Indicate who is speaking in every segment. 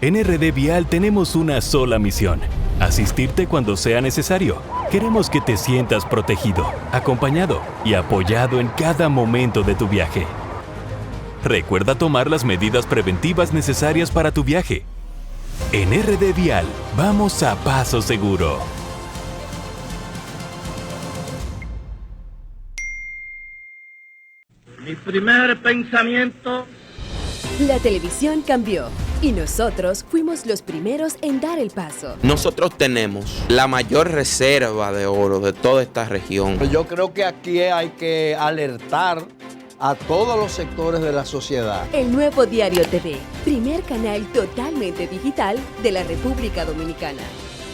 Speaker 1: En RD Vial tenemos una sola misión: asistirte cuando sea necesario. Queremos que te sientas protegido, acompañado y apoyado en cada momento de tu viaje. Recuerda tomar las medidas preventivas necesarias para tu viaje. En RD Vial, vamos a paso seguro.
Speaker 2: Mi primer pensamiento.
Speaker 3: La televisión cambió y nosotros fuimos los primeros en dar el paso.
Speaker 4: Nosotros tenemos la mayor reserva de oro de toda esta región.
Speaker 5: Yo creo que aquí hay que alertar a todos los sectores de la sociedad.
Speaker 3: El Nuevo Diario TV, primer canal totalmente digital de la República Dominicana.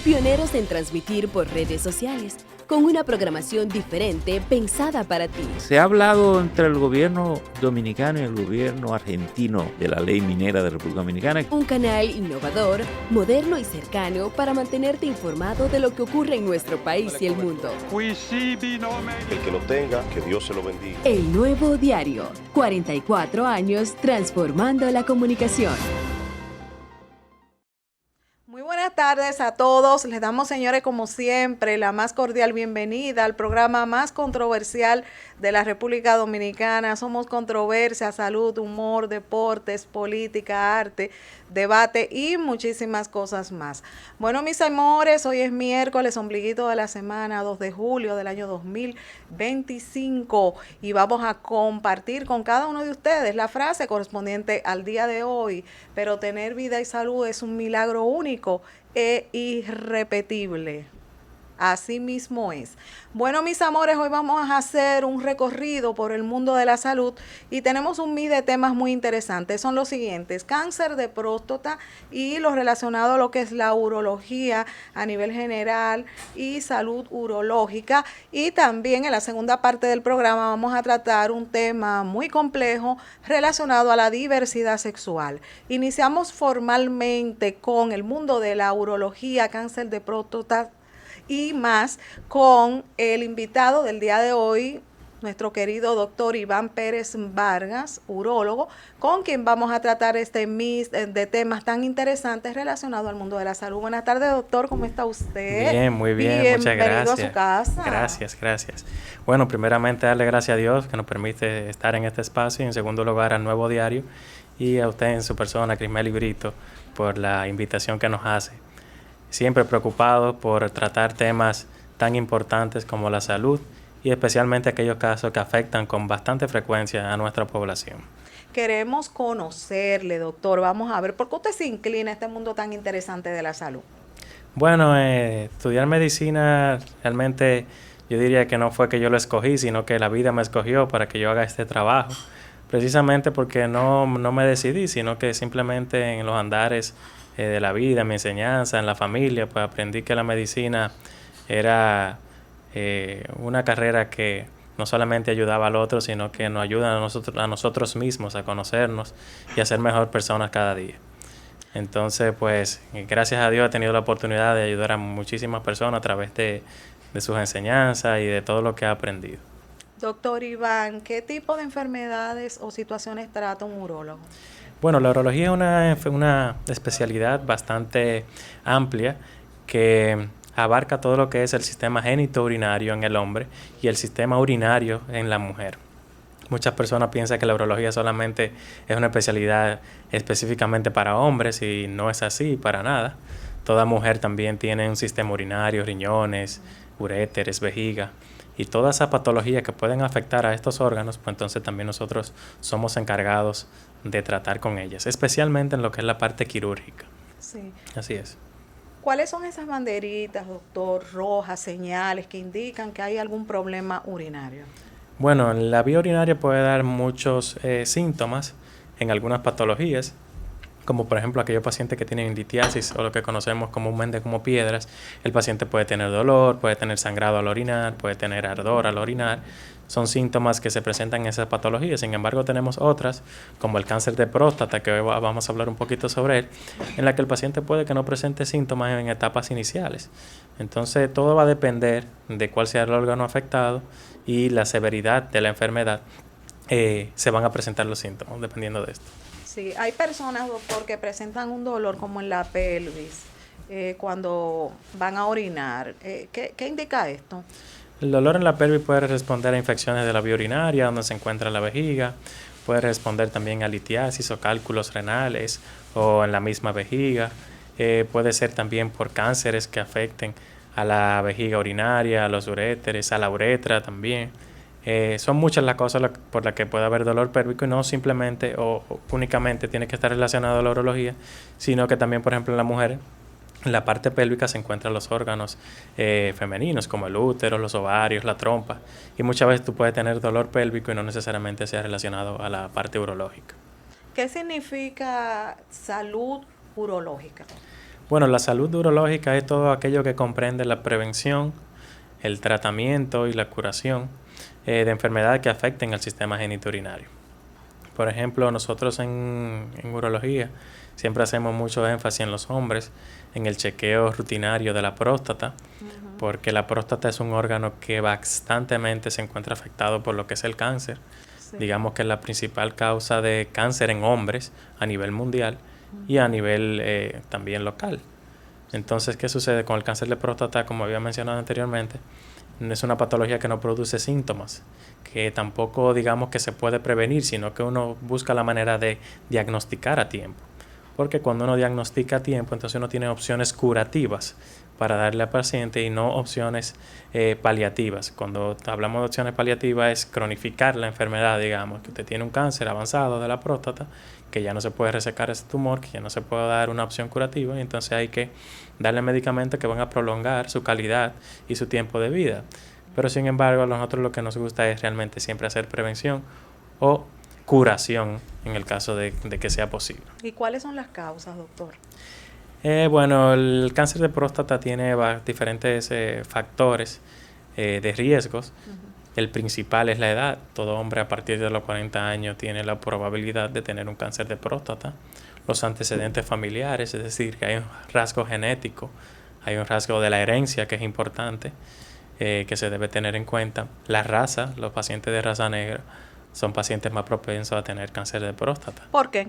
Speaker 3: Pioneros en transmitir por redes sociales, con una programación diferente pensada para ti.
Speaker 6: Se ha hablado entre el gobierno dominicano y el gobierno argentino de la ley minera de República Dominicana.
Speaker 3: Un canal innovador, moderno y cercano para mantenerte informado de lo que ocurre en nuestro país y el mundo.
Speaker 7: El que lo tenga, que Dios se lo bendiga.
Speaker 3: El Nuevo Diario, 44 años transformando la comunicación.
Speaker 8: Muy buenas tardes a todos. Les damos, señores, como siempre, la más cordial bienvenida al programa más controversial de la República Dominicana. Somos controversia, salud, humor, deportes, política, arte, debate y muchísimas cosas más. Bueno, mis amores, hoy es miércoles, ombliguito de la semana, 2 de julio del año 2025, y vamos a compartir con cada uno de ustedes la frase correspondiente al día de hoy. Pero tener vida y salud es un milagro único e irrepetible. Así mismo es. Bueno, mis amores, hoy vamos a hacer un recorrido por el mundo de la salud y tenemos un mix de temas muy interesantes. Son los siguientes: cáncer de próstata y lo relacionado a lo que es la urología a nivel general y salud urológica. Y también en la segunda parte del programa vamos a tratar un tema muy complejo relacionado a la diversidad sexual. Iniciamos formalmente con el mundo de la urología, cáncer de próstata y más, con el invitado del día de hoy, nuestro querido doctor Iván Pérez Vargas, urólogo, con quien vamos a tratar este mix de temas tan interesantes relacionados al mundo de la salud. Buenas tardes, doctor, ¿cómo está usted?
Speaker 9: Bien, muy bien, muchas gracias.
Speaker 8: Bienvenido a su casa.
Speaker 9: Gracias. Bueno, primeramente darle gracias a Dios que nos permite estar en este espacio, y en segundo lugar al Nuevo Diario y a usted en su persona, Crismeli Brito, por la invitación que nos hace. Siempre preocupado por tratar temas tan importantes como la salud y especialmente aquellos casos que afectan con bastante frecuencia a nuestra población.
Speaker 8: Queremos conocerle, doctor. Vamos a ver, ¿por qué usted se inclina a este mundo tan interesante de la salud?
Speaker 9: Bueno, estudiar medicina realmente yo diría que no fue que yo lo escogí, sino que la vida me escogió para que yo haga este trabajo. Precisamente porque no me decidí, sino que simplemente en los andares de la vida, mi enseñanza, en la familia, pues aprendí que la medicina era una carrera que no solamente ayudaba al otro, sino que nos ayuda a nosotros mismos a conocernos y a ser mejor personas cada día. Entonces, pues, gracias a Dios he tenido la oportunidad de ayudar a muchísimas personas a través de sus enseñanzas y de todo lo que he aprendido.
Speaker 8: Doctor Iván, ¿qué tipo de enfermedades o situaciones trata un urólogo?
Speaker 9: Bueno, la urología es una especialidad bastante amplia que abarca todo lo que es el sistema genitourinario en el hombre y el sistema urinario en la mujer. Muchas personas piensan que la urología solamente es una especialidad específicamente para hombres y no es así para nada. Toda mujer también tiene un sistema urinario, riñones, uréteres, vejiga. Y todas esas patologías que pueden afectar a estos órganos, pues entonces también nosotros somos encargados de tratar con ellas, especialmente en lo que es la parte quirúrgica.
Speaker 8: Sí.
Speaker 9: Así es.
Speaker 8: ¿Cuáles son esas banderitas, doctor, rojas, señales que indican que hay algún problema urinario?
Speaker 9: Bueno, la vía urinaria puede dar muchos síntomas en algunas patologías, como por ejemplo aquellos pacientes que tienen litiasis o lo que conocemos comúnmente como piedras. El paciente puede tener dolor, puede tener sangrado al orinar, puede tener ardor al orinar. Son síntomas que se presentan en esas patologías. Sin embargo, tenemos otras, como el cáncer de próstata, que hoy vamos a hablar un poquito sobre él, en la que el paciente puede que no presente síntomas en etapas iniciales. Entonces, todo va a depender de cuál sea el órgano afectado y la severidad de la enfermedad. Se van a presentar los síntomas, dependiendo de esto.
Speaker 8: Sí, hay personas, doctor, que presentan un dolor como en la pelvis cuando van a orinar. ¿Qué indica esto?
Speaker 9: El dolor en la pelvis puede responder a infecciones de la vía urinaria, donde se encuentra la vejiga, puede responder también a litiasis o cálculos renales o en la misma vejiga, puede ser también por cánceres que afecten a la vejiga urinaria, a los uréteres, a la uretra también. Son muchas las cosas por las que puede haber dolor pélvico y no simplemente o únicamente tiene que estar relacionado a la urología, sino que también, por ejemplo, en la mujer, en la parte pélvica se encuentran los órganos femeninos como el útero, los ovarios, la trompa, y muchas veces tú puedes tener dolor pélvico y no necesariamente sea relacionado a la parte urológica.
Speaker 8: ¿Qué significa salud urológica?
Speaker 9: Bueno, la salud urológica es todo aquello que comprende la prevención, el tratamiento y la curación de enfermedades que afecten al sistema genitourinario. Por ejemplo, nosotros en urología siempre hacemos mucho énfasis en los hombres, en el chequeo rutinario de la próstata, porque la próstata es un órgano que bastantemente se encuentra afectado por lo que es el cáncer. Sí. Digamos que es la principal causa de cáncer en hombres a nivel mundial y a nivel también local. Entonces, ¿qué sucede con el cáncer de próstata? Como había mencionado anteriormente, es una patología que no produce síntomas, que tampoco digamos que se puede prevenir, sino que uno busca la manera de diagnosticar a tiempo. Porque cuando uno diagnostica a tiempo, entonces uno tiene opciones curativas para darle al paciente y no opciones paliativas. Cuando hablamos de opciones paliativas es cronificar la enfermedad, digamos, que usted tiene un cáncer avanzado de la próstata, que ya no se puede resecar ese tumor, que ya no se puede dar una opción curativa, y entonces hay que darle medicamentos que van a prolongar su calidad y su tiempo de vida. Pero sin embargo, a nosotros lo que nos gusta es realmente siempre hacer prevención o curación en el caso de que sea posible.
Speaker 8: ¿Y cuáles son las causas, doctor?
Speaker 9: Bueno, el cáncer de próstata tiene diferentes factores de riesgos. El principal es la edad. Todo hombre a partir de los 40 años tiene la probabilidad de tener un cáncer de próstata. Los antecedentes familiares, es decir, que hay un rasgo genético, hay un rasgo de la herencia que es importante, que se debe tener en cuenta. La raza, los pacientes de raza negra son pacientes más propensos a tener cáncer de próstata.
Speaker 8: ¿Por qué?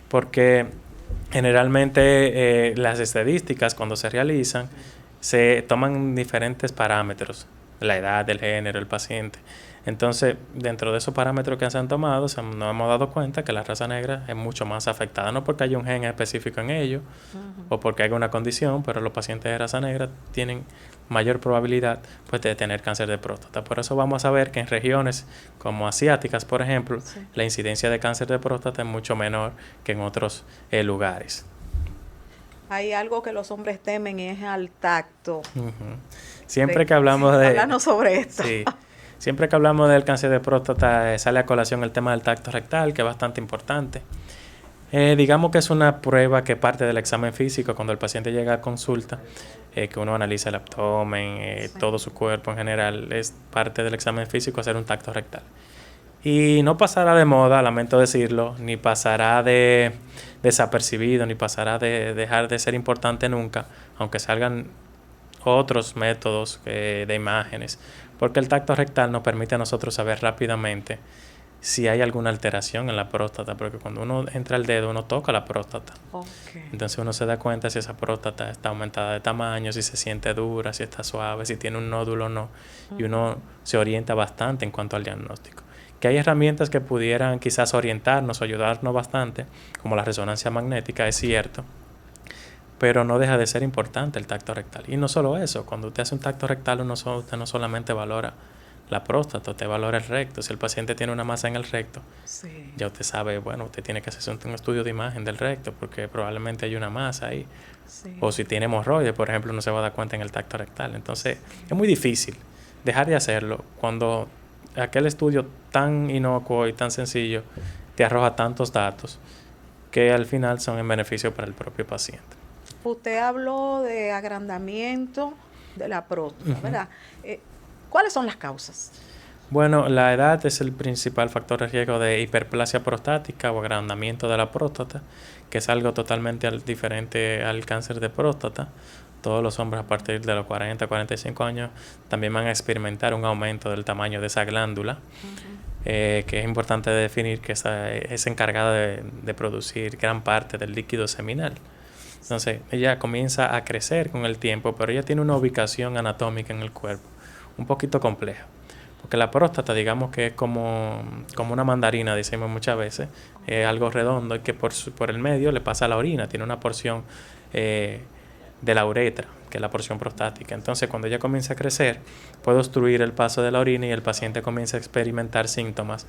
Speaker 9: Porque generalmente las estadísticas cuando se realizan se toman diferentes parámetros, la edad, el género, el paciente. Entonces, dentro de esos parámetros que se han tomado, nos hemos dado cuenta que la raza negra es mucho más afectada, no porque haya un gen específico en ello o porque haya una condición, pero los pacientes de raza negra tienen mayor probabilidad pues, de tener cáncer de próstata. Por eso vamos a ver que en regiones como asiáticas, por ejemplo, la incidencia de cáncer de próstata es mucho menor que en otros lugares.
Speaker 8: Hay algo que los hombres temen y es al tacto.
Speaker 9: Siempre que hablamos de...
Speaker 8: Háblanos sobre esto.
Speaker 9: Sí. Siempre que hablamos del cáncer de próstata sale a colación el tema del tacto rectal, que es bastante importante. Digamos que es una prueba que parte del examen físico cuando el paciente llega a consulta, que uno analiza el abdomen, todo su cuerpo en general, es parte del examen físico hacer un tacto rectal. Y no pasará de moda, lamento decirlo, ni pasará de desapercibido, ni pasará de dejar de ser importante nunca, aunque salgan otros métodos de imágenes, porque el tacto rectal nos permite a nosotros saber rápidamente si hay alguna alteración en la próstata, porque cuando uno entra el dedo, uno toca la próstata. Entonces uno se da cuenta si esa próstata está aumentada de tamaño, si se siente dura, si está suave, si tiene un nódulo o no, y uno se orienta bastante en cuanto al diagnóstico. Que hay herramientas que pudieran quizás orientarnos o ayudarnos bastante, como la resonancia magnética, es cierto, pero no deja de ser importante el tacto rectal. Y no solo eso, cuando usted hace un tacto rectal, usted no solamente valora la próstata, usted valora el recto. Si el paciente tiene una masa en el recto, ya usted sabe, bueno, usted tiene que hacerse un estudio de imagen del recto, porque probablemente hay una masa ahí. O si tiene hemorroides, por ejemplo, no se va a dar cuenta en el tacto rectal. Entonces, es muy difícil dejar de hacerlo cuando aquel estudio tan inocuo y tan sencillo te arroja tantos datos que al final son en beneficio para el propio paciente.
Speaker 8: Usted habló de agrandamiento de la próstata, ¿verdad? ¿Cuáles son las causas?
Speaker 9: Bueno, la edad es el principal factor de riesgo de hiperplasia prostática o agrandamiento de la próstata, que es algo totalmente diferente al cáncer de próstata. Todos los hombres a partir de los 40, 45 años también van a experimentar un aumento del tamaño de esa glándula. que es importante definir que esa es encargada de producir gran parte del líquido seminal. Entonces, ella comienza a crecer con el tiempo, pero ella tiene una ubicación anatómica en el cuerpo un poquito compleja. Porque la próstata, digamos que es como una mandarina, decimos muchas veces, es algo redondo y que por el medio le pasa la orina, tiene una porción de la uretra, que es la porción prostática. Entonces, cuando ella comienza a crecer, puede obstruir el paso de la orina y el paciente comienza a experimentar síntomas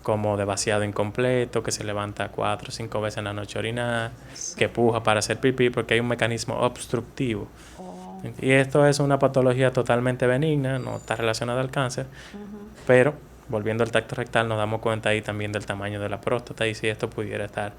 Speaker 9: como de vaciado incompleto, que se levanta 4 o 5 veces en la noche a orinar, que puja para hacer pipí, porque hay un mecanismo obstructivo. Y esto es una patología totalmente benigna, no está relacionada al cáncer, pero volviendo al tacto rectal nos damos cuenta ahí también del tamaño de la próstata y si esto pudiera estar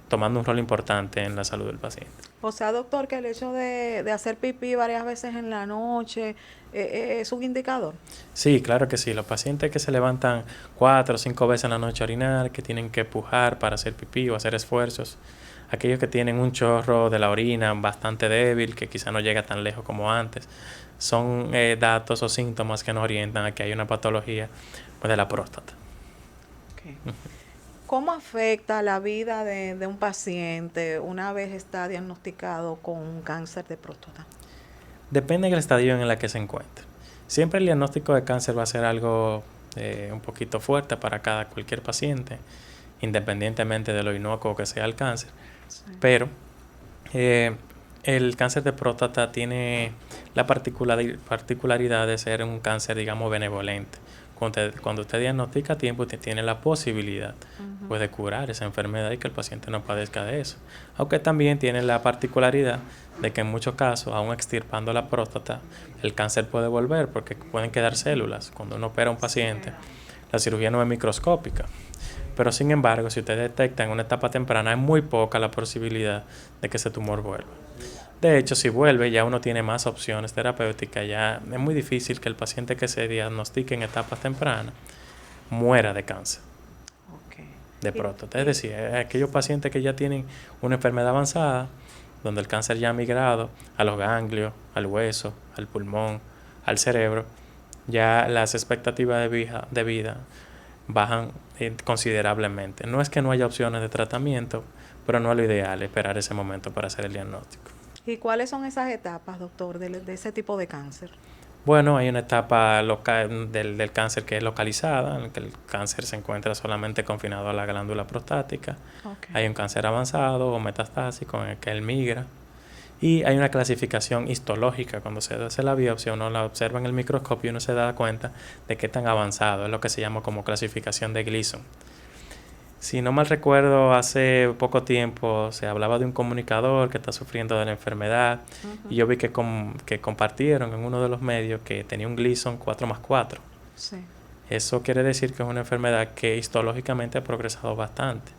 Speaker 9: tomando un rol importante en la salud del paciente.
Speaker 8: O sea, doctor, que el hecho de hacer pipí varias veces en la noche es un indicador.
Speaker 9: Sí, claro que sí. Los pacientes que se levantan 4 o 5 veces en la noche a orinar, que tienen que pujar para hacer pipí o hacer esfuerzos, aquellos que tienen un chorro de la orina bastante débil, que quizá no llega tan lejos como antes, son datos o síntomas que nos orientan a que hay una patología de la próstata.
Speaker 8: Okay. ¿Cómo afecta la vida de un paciente una vez está diagnosticado con un cáncer de próstata?
Speaker 9: Depende del estadio en el que se encuentre. Siempre el diagnóstico de cáncer va a ser algo un poquito fuerte para cualquier paciente, independientemente de lo inocuo que sea el cáncer. Sí. Pero el cáncer de próstata tiene la particularidad de ser un cáncer, digamos, benevolente. Cuando usted diagnostica a tiempo, usted tiene la posibilidad de curar esa enfermedad y que el paciente no padezca de eso. Aunque también tiene la particularidad de que en muchos casos, aún extirpando la próstata, el cáncer puede volver porque pueden quedar células. Cuando uno opera a un paciente, la cirugía no es microscópica. Pero sin embargo, si usted detecta en una etapa temprana, es muy poca la posibilidad de que ese tumor vuelva. De hecho, si vuelve, ya uno tiene más opciones terapéuticas. Ya es muy difícil que el paciente que se diagnostique en etapas tempranas muera de cáncer de próstata. Es decir, aquellos pacientes que ya tienen una enfermedad avanzada, donde el cáncer ya ha migrado a los ganglios, al hueso, al pulmón, al cerebro, ya las expectativas de vida bajan considerablemente. No es que no haya opciones de tratamiento, pero no es lo ideal esperar ese momento para hacer el diagnóstico.
Speaker 8: ¿Y cuáles son esas etapas, doctor, de ese tipo de cáncer?
Speaker 9: Bueno, hay una etapa del cáncer que es localizada, en la que el cáncer se encuentra solamente confinado a la glándula prostática. Okay. Hay un cáncer avanzado o metastásico en el que él migra. Y hay una clasificación histológica. Cuando se hace la biopsia, uno la observa en el microscopio y uno se da cuenta de qué tan avanzado. Es lo que se llama como clasificación de Gleason. Si no mal recuerdo, hace poco tiempo se hablaba de un comunicador que está sufriendo de la enfermedad y yo vi que compartieron en uno de los medios que tenía un Gleason 4+4. Sí. Eso quiere decir que es una enfermedad que histológicamente ha progresado bastante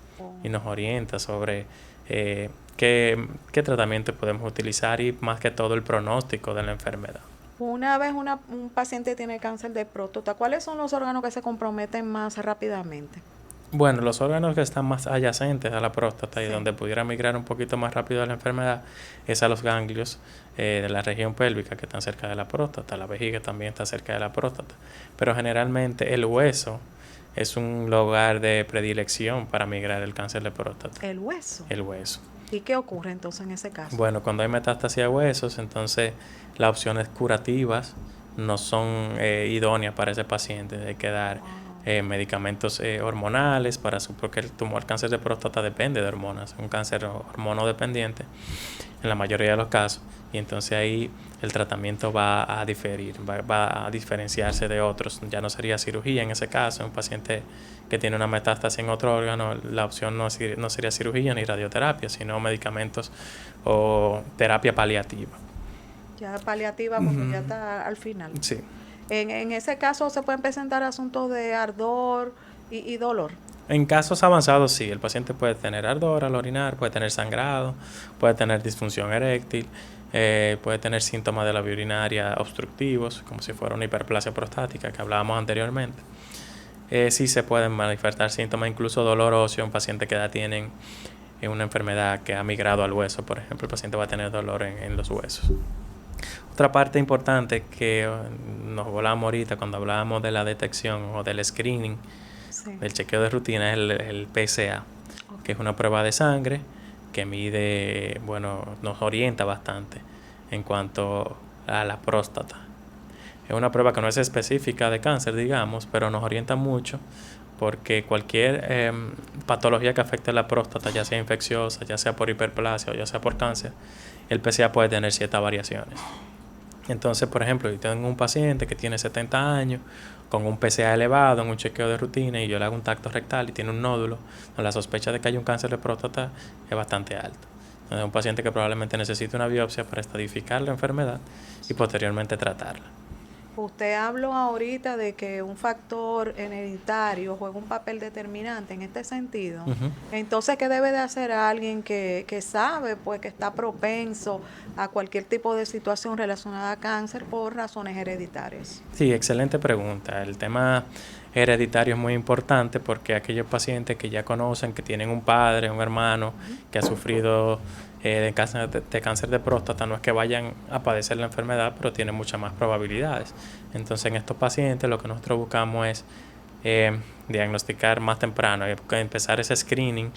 Speaker 9: y nos orienta sobre qué tratamiento podemos utilizar y más que todo el pronóstico de la enfermedad.
Speaker 8: Una vez un paciente tiene cáncer de próstata, ¿cuáles son los órganos que se comprometen más rápidamente?
Speaker 9: Bueno, los órganos que están más adyacentes a la próstata y donde pudiera migrar un poquito más rápido la enfermedad es a los ganglios de la región pélvica que están cerca de la próstata. La vejiga también está cerca de la próstata. Pero generalmente el hueso es un lugar de predilección para migrar el cáncer de próstata.
Speaker 8: ¿El hueso?
Speaker 9: El hueso.
Speaker 8: ¿Y qué ocurre entonces en ese caso?
Speaker 9: Bueno, cuando hay metástasis a huesos, entonces las opciones curativas no son idóneas para ese paciente. Hay que dar medicamentos hormonales porque el cáncer de próstata depende de hormonas, un cáncer hormonodependiente en la mayoría de los casos, y entonces ahí el tratamiento va a diferir, va a diferenciarse de otros. Ya no sería cirugía en ese caso. Un paciente que tiene una metástasis en otro órgano, la opción no sería cirugía ni radioterapia, sino medicamentos o terapia paliativa.
Speaker 8: Ya paliativa porque ya está al final.
Speaker 9: Sí.
Speaker 8: En ese caso se pueden presentar asuntos de ardor y dolor.
Speaker 9: En casos avanzados sí, el paciente puede tener ardor al orinar, puede tener sangrado, puede tener disfunción eréctil, puede tener síntomas de la vía urinaria obstructivos, como si fuera una hiperplasia prostática que hablábamos anteriormente. Sí se pueden manifestar síntomas, incluso dolor óseo en pacientes que ya tienen una enfermedad que ha migrado al hueso. Por ejemplo, el paciente va a tener dolor en los huesos. Otra parte importante que nos volamos ahorita cuando hablábamos de la detección o del screening, del chequeo de rutina, es el PSA, que es una prueba de sangre que mide, nos orienta bastante en cuanto a la próstata. Es una prueba que no es específica de cáncer, digamos, pero nos orienta mucho porque cualquier patología que afecte la próstata, ya sea infecciosa, ya sea por hiperplasia o ya sea por cáncer, el PSA puede tener ciertas variaciones. Entonces, por ejemplo, yo tengo un paciente que tiene 70 años con un PSA elevado en un chequeo de rutina y yo le hago un tacto rectal y tiene un nódulo, la sospecha de que hay un cáncer de próstata es bastante alta. Es un paciente que probablemente necesite una biopsia para estadificar la enfermedad y posteriormente tratarla.
Speaker 8: Usted habló ahorita de que un factor hereditario juega un papel determinante en este sentido. Entonces, ¿qué debe de hacer alguien que sabe pues que está propenso a cualquier tipo de situación relacionada a cáncer por razones hereditarias?
Speaker 9: Sí, excelente pregunta. El tema hereditario es muy importante porque aquellos pacientes que ya conocen que tienen un padre, un hermano que ha sufrido de cáncer de próstata, no es que vayan a padecer la enfermedad, pero tienen muchas más probabilidades. Entonces, en estos pacientes lo que nosotros buscamos es diagnosticar más temprano, empezar ese screening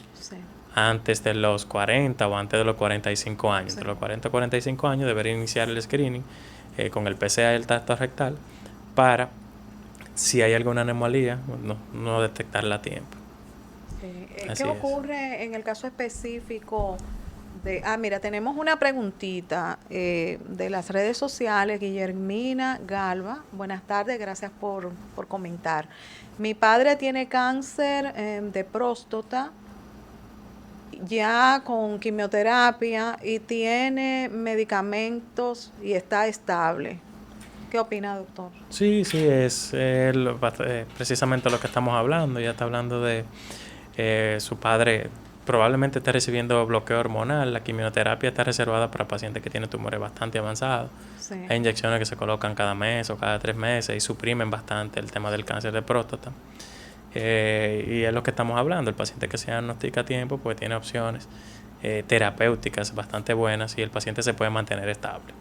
Speaker 9: antes de los 40 o antes de los 45 años. De los 40 a 45 años debería iniciar el screening con el PSA y el tacto rectal para, si hay alguna anomalía, no detectarla a tiempo.
Speaker 8: ¿Qué ocurre en el caso específico mira, tenemos una preguntita de las redes sociales, Guillermina Galva. Buenas tardes, gracias por comentar. Mi padre tiene cáncer de próstata, ya con quimioterapia y tiene medicamentos y está estable. ¿Qué opina, doctor?
Speaker 9: Sí, es precisamente lo que estamos hablando. Ya está hablando de su padre. Probablemente está recibiendo bloqueo hormonal. La quimioterapia está reservada para pacientes que tienen tumores bastante avanzados. Hay inyecciones que se colocan cada mes o cada 3 meses y suprimen bastante el tema del cáncer de próstata. Y es lo que estamos hablando. El paciente que se diagnostica a tiempo pues tiene opciones terapéuticas bastante buenas y el paciente se puede mantener estable.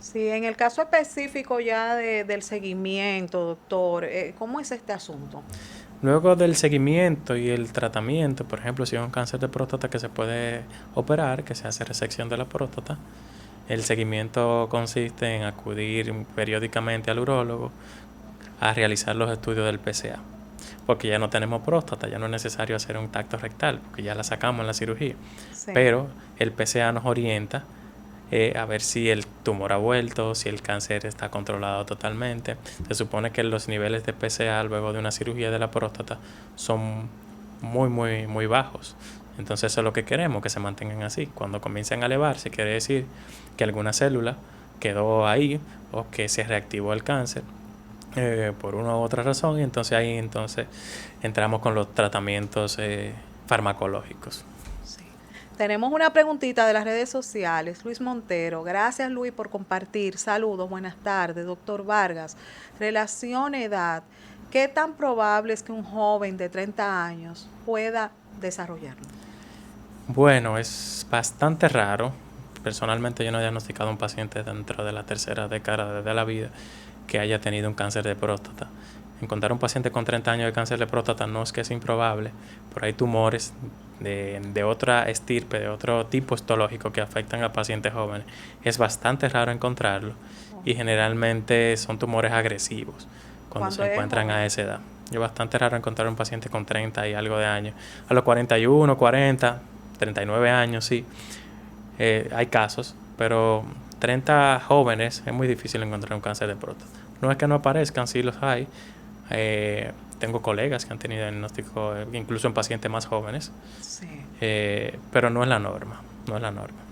Speaker 8: Sí, en el caso específico ya del seguimiento, doctor, ¿cómo es este asunto?
Speaker 9: Luego del seguimiento y el tratamiento, por ejemplo, si es un cáncer de próstata que se puede operar, que se hace resección de la próstata, el seguimiento consiste en acudir periódicamente al urólogo a realizar los estudios del PSA, porque ya no tenemos próstata, ya no es necesario hacer un tacto rectal, porque ya la sacamos en la cirugía, pero el PSA nos orienta a ver si el tumor ha vuelto, si el cáncer está controlado totalmente. Se supone que los niveles de PSA luego de una cirugía de la próstata son muy bajos. Entonces eso es lo que queremos, que se mantengan así. Cuando comiencen a elevarse, quiere decir que alguna célula quedó ahí o que se reactivó el cáncer por una u otra razón, y entonces ahí entramos con los tratamientos farmacológicos.
Speaker 8: Tenemos una preguntita de las redes sociales. Luis Montero, gracias Luis por compartir. Saludos, buenas tardes. Doctor Vargas, relación edad, ¿qué tan probable es que un joven de 30 años pueda desarrollarlo?
Speaker 9: Bueno, es bastante raro. Personalmente yo no he diagnosticado a un paciente dentro de la tercera década de la vida que haya tenido un cáncer de próstata. Encontrar un paciente con 30 años de cáncer de próstata no es que es improbable, pero hay tumores de otra estirpe, de otro tipo histológico que afectan a pacientes jóvenes. Es bastante raro encontrarlo y generalmente son tumores agresivos cuando se encuentran a esa edad. Es bastante raro encontrar un paciente con 30 y algo de años. A los 41, 40, 39 años, sí, hay casos, pero 30 jóvenes es muy difícil encontrar un cáncer de próstata. No es que no aparezcan, sí los hay. Tengo colegas que han tenido diagnóstico incluso en pacientes más jóvenes, pero no es la norma,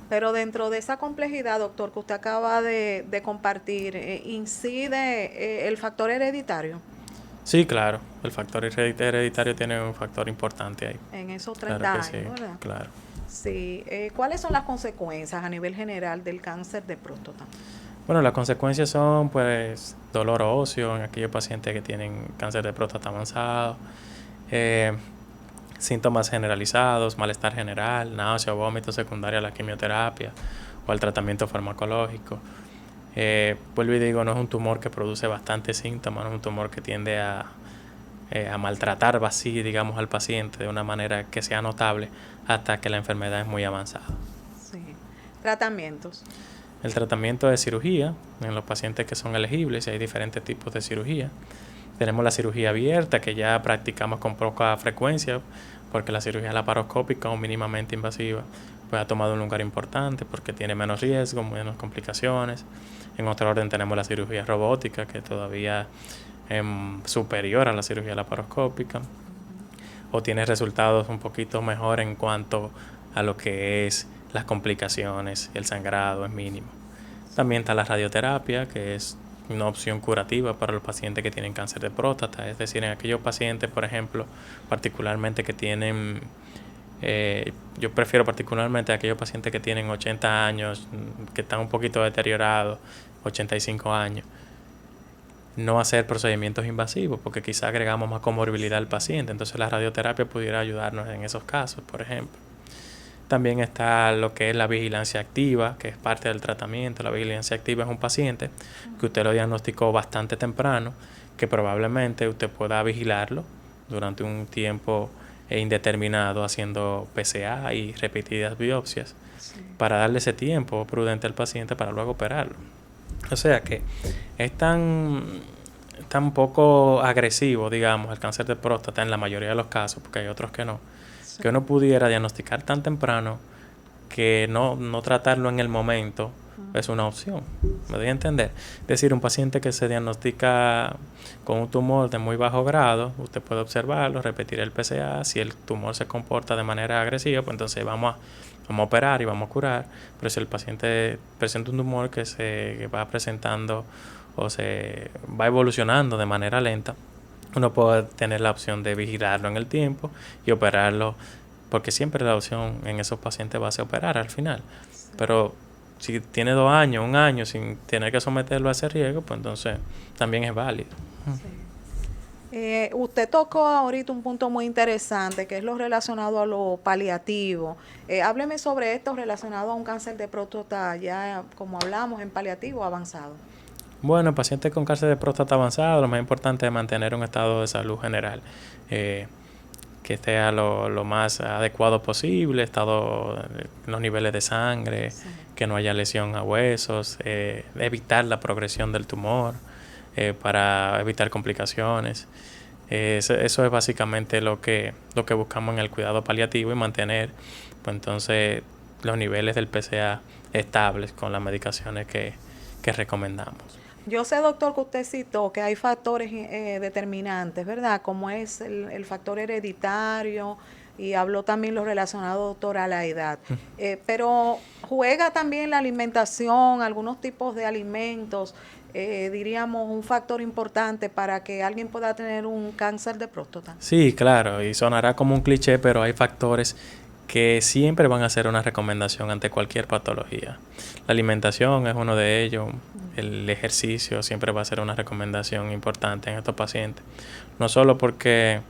Speaker 8: Pero dentro de esa complejidad, doctor, que usted acaba de compartir, ¿incide el factor hereditario?
Speaker 9: Sí, claro, el factor hereditario tiene un factor importante ahí.
Speaker 8: En esos 30 años,
Speaker 9: sí,
Speaker 8: ¿verdad?
Speaker 9: Claro.
Speaker 8: Sí, ¿cuáles son las consecuencias a nivel general del cáncer de próstata?
Speaker 9: Bueno, las consecuencias son pues dolor óseo en aquellos pacientes que tienen cáncer de próstata avanzado, síntomas generalizados, malestar general, náusea o vómito secundario a la quimioterapia o al tratamiento farmacológico, Vuelvo y digo, no es un tumor que produce bastantes síntomas, no es un tumor que tiende a maltratar así, digamos, al paciente de una manera que sea notable hasta que la enfermedad es muy avanzada.
Speaker 8: Sí. Tratamientos.
Speaker 9: El tratamiento de cirugía en los pacientes que son elegibles, y hay diferentes tipos de cirugía. Tenemos la cirugía abierta, que ya practicamos con poca frecuencia, porque la cirugía laparoscópica o mínimamente invasiva pues ha tomado un lugar importante porque tiene menos riesgo, menos complicaciones. En otro orden tenemos la cirugía robótica, que todavía es superior a la cirugía laparoscópica, o tiene resultados un poquito mejor en cuanto a lo que es las complicaciones, el sangrado es mínimo. También está la radioterapia, que es una opción curativa para los pacientes que tienen cáncer de próstata, es decir, en aquellos pacientes, por ejemplo, particularmente que tienen, yo prefiero particularmente a aquellos pacientes que tienen 80 años, que están un poquito deteriorados, 85 años, no hacer procedimientos invasivos, porque quizá agregamos más comorbilidad al paciente, entonces la radioterapia pudiera ayudarnos en esos casos, por ejemplo. También está lo que es la vigilancia activa, que es parte del tratamiento. La vigilancia activa es un paciente que usted lo diagnosticó bastante temprano, que probablemente usted pueda vigilarlo durante un tiempo indeterminado haciendo PSA y repetidas biopsias para darle ese tiempo prudente al paciente para luego operarlo. O sea que es tan poco agresivo, digamos, el cáncer de próstata en la mayoría de los casos, porque hay otros que no, que uno pudiera diagnosticar tan temprano que no tratarlo en el momento es una opción. ¿Me doy a entender? Es decir, un paciente que se diagnostica con un tumor de muy bajo grado, usted puede observarlo, repetir el PSA. Si el tumor se comporta de manera agresiva, pues entonces vamos a operar y vamos a curar. Pero si el paciente presenta un tumor que se va presentando o se va evolucionando de manera lenta, uno puede tener la opción de vigilarlo en el tiempo y operarlo, porque siempre la opción en esos pacientes va a ser operar al final. Pero si tiene 2 años, 1 año sin tener que someterlo a ese riesgo, pues entonces también es válido.
Speaker 8: Usted tocó ahorita un punto muy interesante, que es lo relacionado a lo paliativo. Hábleme sobre esto relacionado a un cáncer de próstata, ya como hablamos, en paliativo avanzado.
Speaker 9: Bueno, pacientes con cáncer de próstata avanzado, lo más importante es mantener un estado de salud general que esté a lo más adecuado posible, los niveles de sangre, que no haya lesión a huesos, evitar la progresión del tumor para evitar complicaciones. Eso es básicamente lo que buscamos en el cuidado paliativo, y mantener pues entonces los niveles del PSA estables con las medicaciones que recomendamos.
Speaker 8: Yo sé, doctor, que usted citó que hay factores determinantes, ¿verdad? Como es el factor hereditario, y habló también lo relacionado, doctor, a la edad. Pero juega también la alimentación, algunos tipos de alimentos, diríamos, un factor importante para que alguien pueda tener un cáncer de próstata.
Speaker 9: Sí, claro, y sonará como un cliché, pero hay factores que siempre van a ser una recomendación ante cualquier patología. La alimentación es uno de ellos, el ejercicio siempre va a ser una recomendación importante en estos pacientes, no solo porque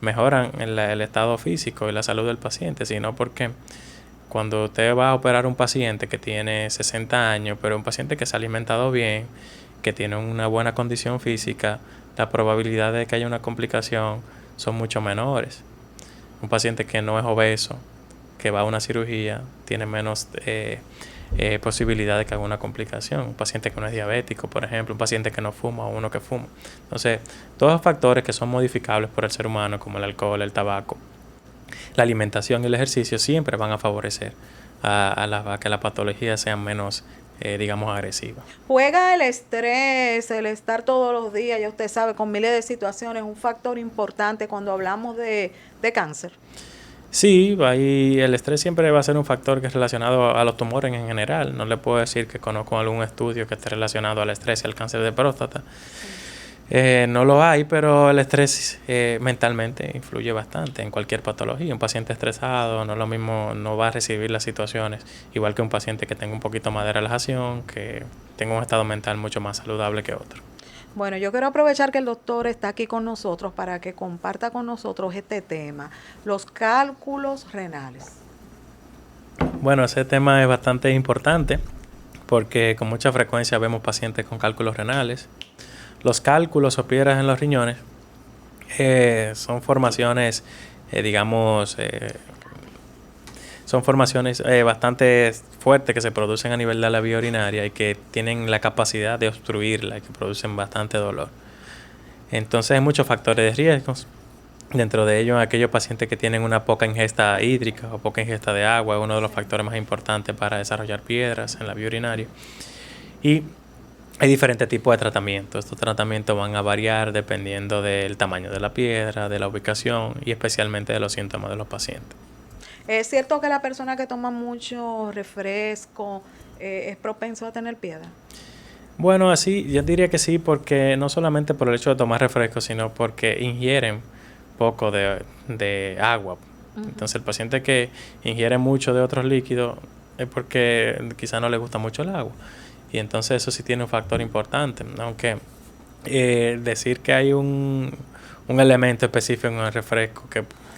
Speaker 9: mejoran el estado físico y la salud del paciente, sino porque cuando usted va a operar un paciente que tiene 60 años, pero un paciente que se ha alimentado bien, que tiene una buena condición física, la probabilidad de que haya una complicación son mucho menores. Un paciente que no es obeso, que va a una cirugía, tiene menos posibilidad de que haga una complicación. Un paciente que no es diabético, por ejemplo, un paciente que no fuma o uno que fuma. Entonces, todos los factores que son modificables por el ser humano, como el alcohol, el tabaco, la alimentación y el ejercicio, siempre van a favorecer a que las patologías sean menos, digamos, agresivas.
Speaker 8: ¿Juega el estrés, el estar todos los días, ya usted sabe, con miles de situaciones, un factor importante cuando hablamos de cáncer?
Speaker 9: Sí, ahí el estrés siempre va a ser un factor que es relacionado a los tumores en general. No le puedo decir que conozco algún estudio que esté relacionado al estrés y al cáncer de próstata. No lo hay, pero el estrés mentalmente influye bastante en cualquier patología. Un paciente estresado no es lo mismo, no va a recibir las situaciones igual que un paciente que tenga un poquito más de relajación, que tenga un estado mental mucho más saludable que otro.
Speaker 8: Bueno, yo quiero aprovechar que el doctor está aquí con nosotros para que comparta con nosotros este tema, los cálculos renales.
Speaker 9: Bueno, ese tema es bastante importante porque con mucha frecuencia vemos pacientes con cálculos renales. Los cálculos o piedras en los riñones son formaciones, bastante fuertes que se producen a nivel de la vía urinaria y que tienen la capacidad de obstruirla y que producen bastante dolor. Entonces hay muchos factores de riesgos. Dentro de ellos, aquellos pacientes que tienen una poca ingesta hídrica o poca ingesta de agua es uno de los factores más importantes para desarrollar piedras en la vía urinaria. Y hay diferentes tipos de tratamientos. Estos tratamientos van a variar dependiendo del tamaño de la piedra, de la ubicación y especialmente de los síntomas de los pacientes.
Speaker 8: ¿Es cierto que la persona que toma mucho refresco es propenso a tener piedra?
Speaker 9: Bueno, así yo diría que sí, porque no solamente por el hecho de tomar refresco, sino porque ingieren poco de agua. Entonces el paciente que ingiere mucho de otros líquidos es porque quizá no le gusta mucho el agua. Y entonces eso sí tiene un factor importante. Aunque decir que hay un elemento específico en el refresco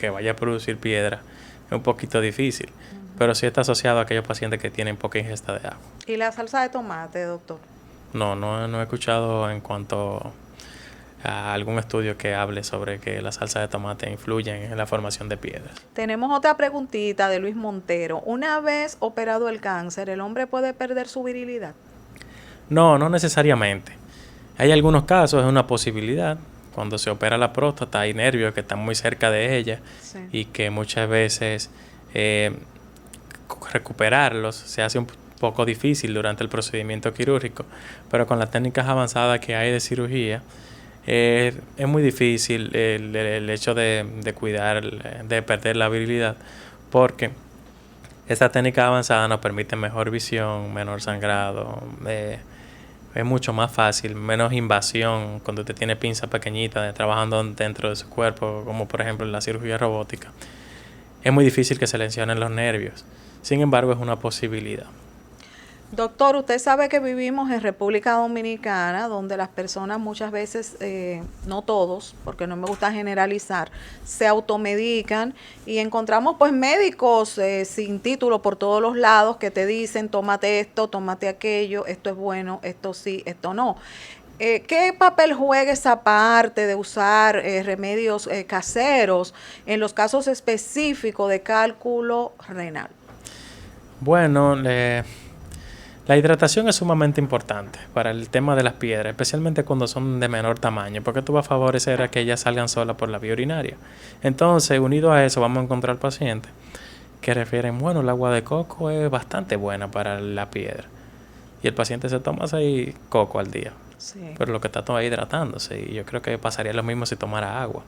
Speaker 9: que vaya a producir piedra es un poquito difícil. Pero sí está asociado a aquellos pacientes que tienen poca ingesta de agua.
Speaker 8: ¿Y la salsa de tomate, doctor?
Speaker 9: No he escuchado en cuanto a algún estudio que hable sobre que la salsa de tomate influye en la formación de piedras.
Speaker 8: Tenemos otra preguntita de Luis Montero. Una vez operado el cáncer, ¿el hombre puede perder su virilidad?
Speaker 9: No necesariamente. Hay algunos casos, es una posibilidad. Cuando se opera la próstata hay nervios que están muy cerca de ella, sí, y que muchas veces recuperarlos se hace un poco difícil durante el procedimiento quirúrgico, pero con las técnicas avanzadas que hay de cirugía es muy difícil el hecho de cuidar, de perder la virilidad, porque esta técnica avanzada nos permite mejor visión, menor sangrado, es mucho más fácil, menos invasión cuando usted tiene pinzas pequeñitas trabajando dentro de su cuerpo, como por ejemplo en la cirugía robótica. Es muy difícil que se lesionen los nervios, sin embargo es una posibilidad.
Speaker 8: Doctor, usted sabe que vivimos en República Dominicana, donde las personas muchas veces, no todos, porque no me gusta generalizar, se automedican y encontramos pues médicos sin título por todos los lados que te dicen tómate esto, tómate aquello, esto es bueno, esto sí, esto no. ¿Qué papel juega esa parte de usar remedios caseros en los casos específicos de cálculo renal?
Speaker 9: Bueno, la hidratación es sumamente importante para el tema de las piedras, especialmente cuando son de menor tamaño, porque esto va a favorecer a que ellas salgan solas por la vía urinaria. Entonces, unido a eso, vamos a encontrar pacientes que refieren, bueno, el agua de coco es bastante buena para la piedra. Y el paciente se toma 6 cocos al día, sí, pero lo que está todo hidratándose. Y yo creo que pasaría lo mismo si tomara agua.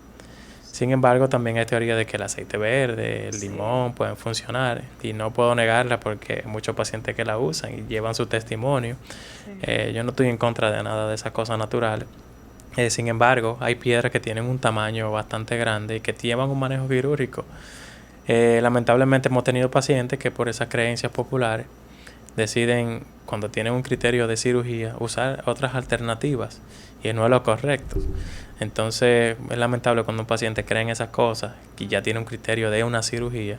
Speaker 9: Sin embargo, también hay teoría de que el aceite verde, el limón pueden funcionar y no puedo negarla porque hay muchos pacientes que la usan y llevan su testimonio. Sí. Yo no estoy en contra de nada de esas cosas naturales. Sin embargo, hay piedras que tienen un tamaño bastante grande y que llevan un manejo quirúrgico. Lamentablemente hemos tenido pacientes que por esas creencias populares deciden, cuando tienen un criterio de cirugía, usar otras alternativas y no es lo correcto. Entonces es lamentable cuando un paciente cree en esas cosas y ya tiene un criterio de una cirugía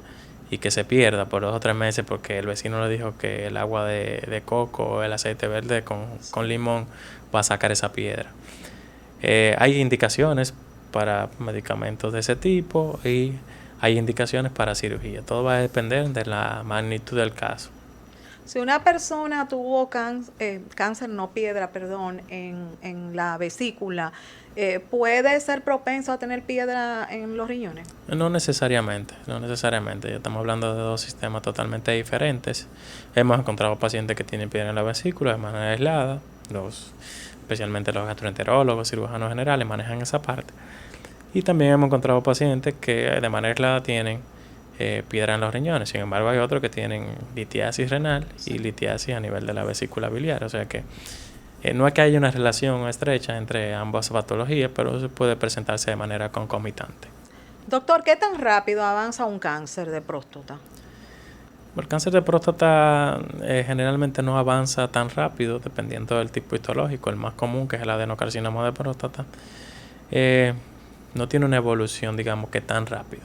Speaker 9: y que se pierda por 2 o 3 meses porque el vecino le dijo que el agua de coco o el aceite verde con limón va a sacar esa piedra. Hay indicaciones para medicamentos de ese tipo y hay indicaciones para cirugía. Todo va a depender de la magnitud del caso.
Speaker 8: Si una persona tuvo cáncer, no piedra, perdón, en la vesícula, ¿puede ser propenso a tener piedra en los riñones?
Speaker 9: No necesariamente. Ya estamos hablando de 2 sistemas totalmente diferentes. Hemos encontrado pacientes que tienen piedra en la vesícula de manera aislada. Especialmente los gastroenterólogos, cirujanos generales manejan esa parte. Y también hemos encontrado pacientes que de manera aislada tienen piedra en los riñones. Sin embargo, hay otros que tienen litiasis renal y litiasis a nivel de la vesícula biliar. O sea que no es que haya una relación estrecha entre ambas patologías, pero eso puede presentarse de manera concomitante.
Speaker 8: Doctor, ¿qué tan rápido avanza un cáncer de próstata?
Speaker 9: El cáncer de próstata generalmente no avanza tan rápido, dependiendo del tipo histológico. El más común, que es el adenocarcinoma de próstata, no tiene una evolución, digamos, que tan rápida.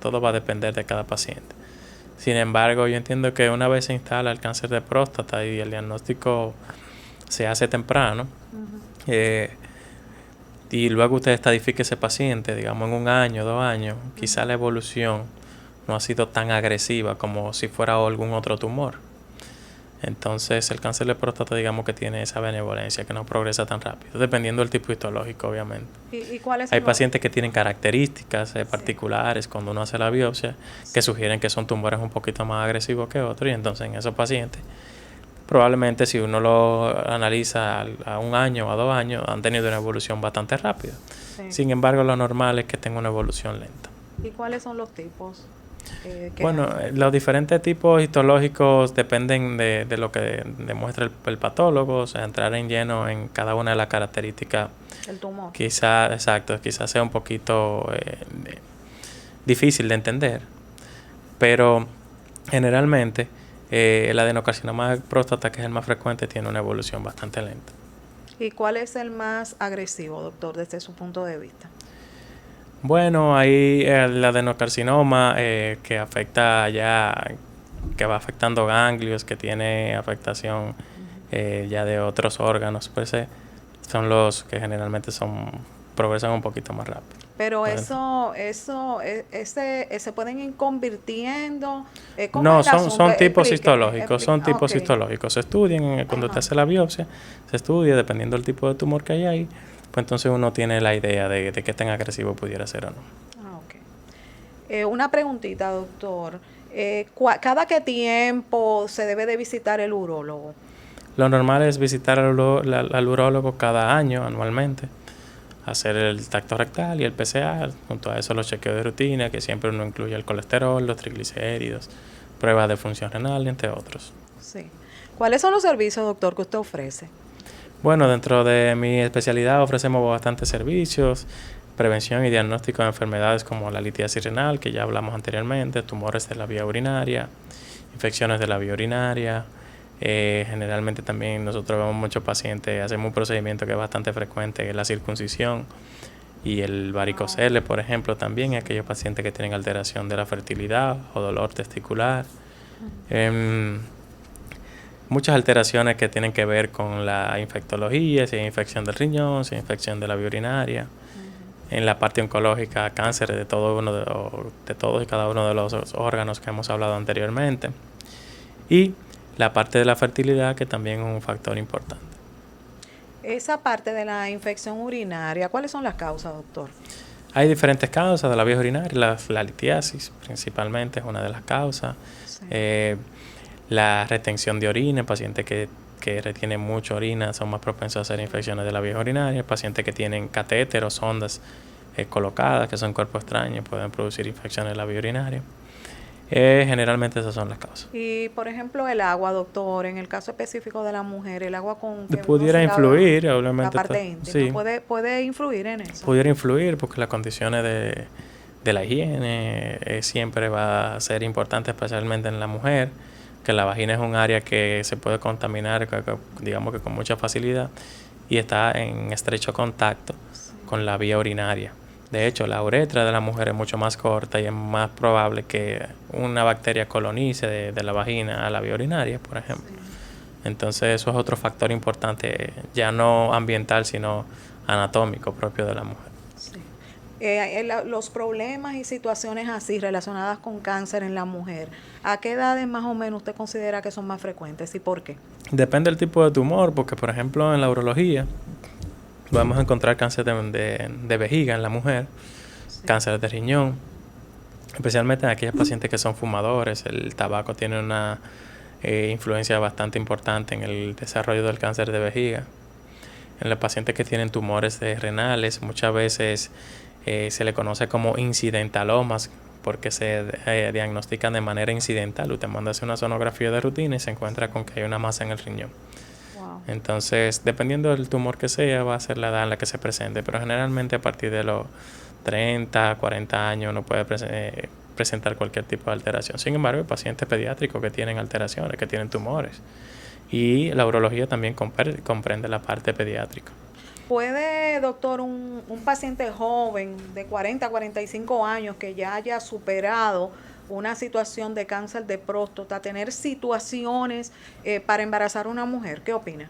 Speaker 9: Todo va a depender de cada paciente. Sin embargo, yo entiendo que una vez se instala el cáncer de próstata y el diagnóstico se hace temprano, y luego usted estadifique ese paciente, digamos en 1 año, 2 años, quizá la evolución no ha sido tan agresiva como si fuera algún otro tumor. Entonces el cáncer de próstata, digamos que tiene esa benevolencia, que no progresa tan rápido, dependiendo del tipo histológico, obviamente.
Speaker 8: ¿Y cuáles
Speaker 9: Hay
Speaker 8: son
Speaker 9: pacientes que tienen características particulares cuando uno hace la biopsia que sugieren que son tumores un poquito más agresivos que otros, y entonces en esos pacientes probablemente si uno lo analiza a 1 año o a 2 años han tenido una evolución bastante rápida.
Speaker 8: Sí.
Speaker 9: Sin embargo, lo normal es que tenga una evolución lenta.
Speaker 8: ¿Y cuáles son los tipos?
Speaker 9: Bueno, los diferentes tipos histológicos dependen de lo que demuestra el patólogo, o sea, entrar en lleno en cada una de las características.
Speaker 8: El tumor.
Speaker 9: Quizás sea un poquito difícil de entender, pero generalmente el adenocarcinoma de próstata, que es el más frecuente, tiene una evolución bastante lenta.
Speaker 8: ¿Y cuál es el más agresivo, doctor, desde su punto de vista?
Speaker 9: Bueno, hay el adenocarcinoma que afecta que va afectando ganglios, que tiene afectación ya de otros órganos, pues son los que generalmente progresan un poquito más rápido.
Speaker 8: Pero se pueden ir convirtiendo.
Speaker 9: No, son tipos histológicos, histológicos. Se estudian cuando te hace la biopsia, se estudia dependiendo del tipo de tumor que hay ahí, pues entonces uno tiene la idea de qué tan agresivo pudiera ser o no.
Speaker 8: Una preguntita, doctor. ¿Cada qué tiempo se debe de visitar el urólogo?
Speaker 9: Lo normal es visitar al urólogo cada año, anualmente. Hacer el tacto rectal y el PSA, junto a eso los chequeos de rutina, que siempre uno incluye el colesterol, los triglicéridos, pruebas de función renal, entre otros.
Speaker 8: Sí. ¿Cuáles son los servicios, doctor, que usted ofrece?
Speaker 9: Bueno, dentro de mi especialidad ofrecemos bastantes servicios: prevención y diagnóstico de enfermedades como la litiasis renal, que ya hablamos anteriormente, tumores de la vía urinaria, infecciones de la vía urinaria. Generalmente también nosotros vemos muchos pacientes, hacemos un procedimiento que es bastante frecuente, que es la circuncisión y el varicocele, por ejemplo, también aquellos pacientes que tienen alteración de la fertilidad o dolor testicular. Muchas alteraciones que tienen que ver con la infectología, si hay infección del riñón, si hay infección de la vía urinaria. En la parte oncológica, cáncer de todos y cada uno de los órganos que hemos hablado anteriormente. Y la parte de la fertilidad, que también es un factor importante.
Speaker 8: Esa parte de la infección urinaria, ¿cuáles son las causas, doctor?
Speaker 9: Hay diferentes causas de la vía urinaria. La litiasis principalmente es una de las causas. Sí. La retención de orina, pacientes que retienen mucha orina son más propensos a hacer infecciones de la vía urinaria. Pacientes que tienen catéteros, sondas colocadas, que son cuerpos extraños, pueden producir infecciones de la vía urinaria. Generalmente esas son las causas.
Speaker 8: Y, por ejemplo, el agua, doctor, en el caso específico de la mujer, el agua con que
Speaker 9: pudiera influir, obviamente.
Speaker 8: La parte íntima, sí. ¿Puede influir en eso?
Speaker 9: Pudiera influir porque las condiciones de la higiene siempre va a ser importante, especialmente en la mujer, que la vagina es un área que se puede contaminar, digamos que con mucha facilidad, y está en estrecho contacto con la vía urinaria. De hecho, la uretra de la mujer es mucho más corta y es más probable que una bacteria colonice de la vagina a la vía urinaria, por ejemplo. Sí. Entonces, eso es otro factor importante, ya no ambiental, sino anatómico propio de la mujer.
Speaker 8: Sí. Los problemas y situaciones así relacionadas con cáncer en la mujer, ¿a qué edades más o menos usted considera que son más frecuentes y por qué?
Speaker 9: Depende del tipo de tumor, porque, por ejemplo, en la urología vamos a encontrar cáncer de vejiga en la mujer, sí. Cáncer de riñón, especialmente en aquellos pacientes que son fumadores. El tabaco tiene una influencia bastante importante en el desarrollo del cáncer de vejiga. En los pacientes que tienen tumores renales, muchas veces se le conoce como incidentalomas, porque se diagnostican de manera incidental. Usted manda a hacer una sonografía de rutina y se encuentra con que hay una masa en el riñón. Entonces, dependiendo del tumor que sea, va a ser la edad en la que se presente, pero generalmente a partir de los 30, 40 años uno puede presentar cualquier tipo de alteración. Sin embargo, hay pacientes pediátricos que tienen alteraciones, que tienen tumores, y la urología también comprende la parte pediátrica.
Speaker 8: ¿Puede, doctor, un paciente joven de 40 a 45 años que ya haya superado una situación de cáncer de próstata, tener situaciones para embarazar a una mujer. ¿Qué opina?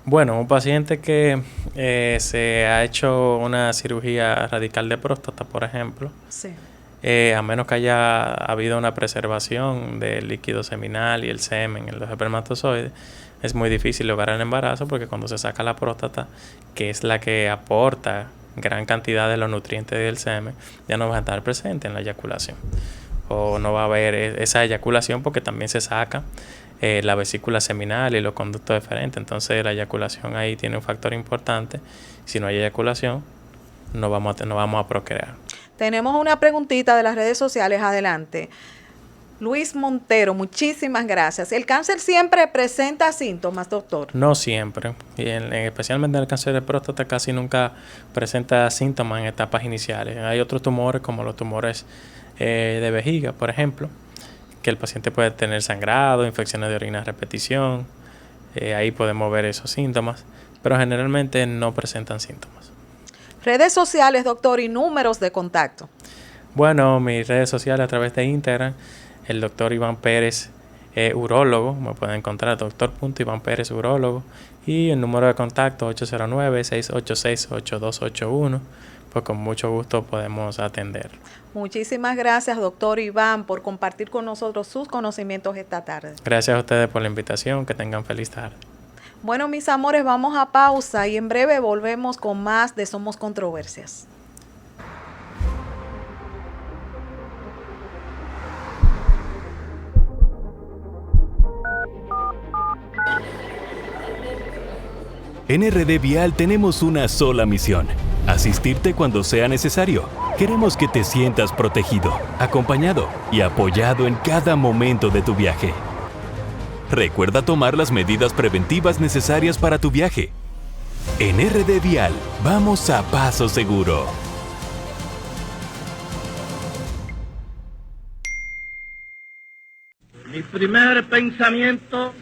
Speaker 9: Bueno, un paciente que se ha hecho una cirugía radical de próstata, por ejemplo,
Speaker 8: Sí.
Speaker 9: a menos que haya habido una preservación del líquido seminal y el semen en los espermatozoides, es muy difícil lograr el embarazo porque cuando se saca la próstata, que es la que aporta gran cantidad de los nutrientes del semen, ya no va a estar presente en la eyaculación. O no va a haber esa eyaculación porque también se saca la vesícula seminal y los conductos deferentes. Entonces la eyaculación ahí tiene un factor importante. Si no hay eyaculación, no vamos a procrear.
Speaker 8: Tenemos una preguntita de las redes sociales. Adelante. Luis Montero, muchísimas gracias. ¿El cáncer siempre presenta síntomas, doctor?
Speaker 9: No siempre. Y especialmente en el cáncer de próstata casi nunca presenta síntomas en etapas iniciales. Hay otros tumores como los tumores de vejiga, por ejemplo, que el paciente puede tener sangrado, infecciones de orina a repetición. Ahí podemos ver esos síntomas, pero generalmente no presentan síntomas.
Speaker 8: Redes sociales, doctor, y números de contacto.
Speaker 9: Bueno, mis redes sociales a través de Instagram, el doctor Iván Pérez, urólogo, me pueden encontrar doctor.Iván Pérez, urólogo, y el número de contacto 809-686-8281, pues con mucho gusto podemos atender.
Speaker 8: Muchísimas gracias, doctor Iván, por compartir con nosotros sus conocimientos esta tarde.
Speaker 9: Gracias a ustedes por la invitación, que tengan feliz tarde.
Speaker 8: Bueno, mis amores, vamos a pausa y en breve volvemos con más de Somos Controversias.
Speaker 1: En RD Vial tenemos una sola misión: asistirte cuando sea necesario. Queremos que te sientas protegido, acompañado y apoyado en cada momento de tu viaje. Recuerda tomar las medidas preventivas necesarias para tu viaje. En RD Vial, vamos a paso seguro.
Speaker 2: Mi primer pensamiento.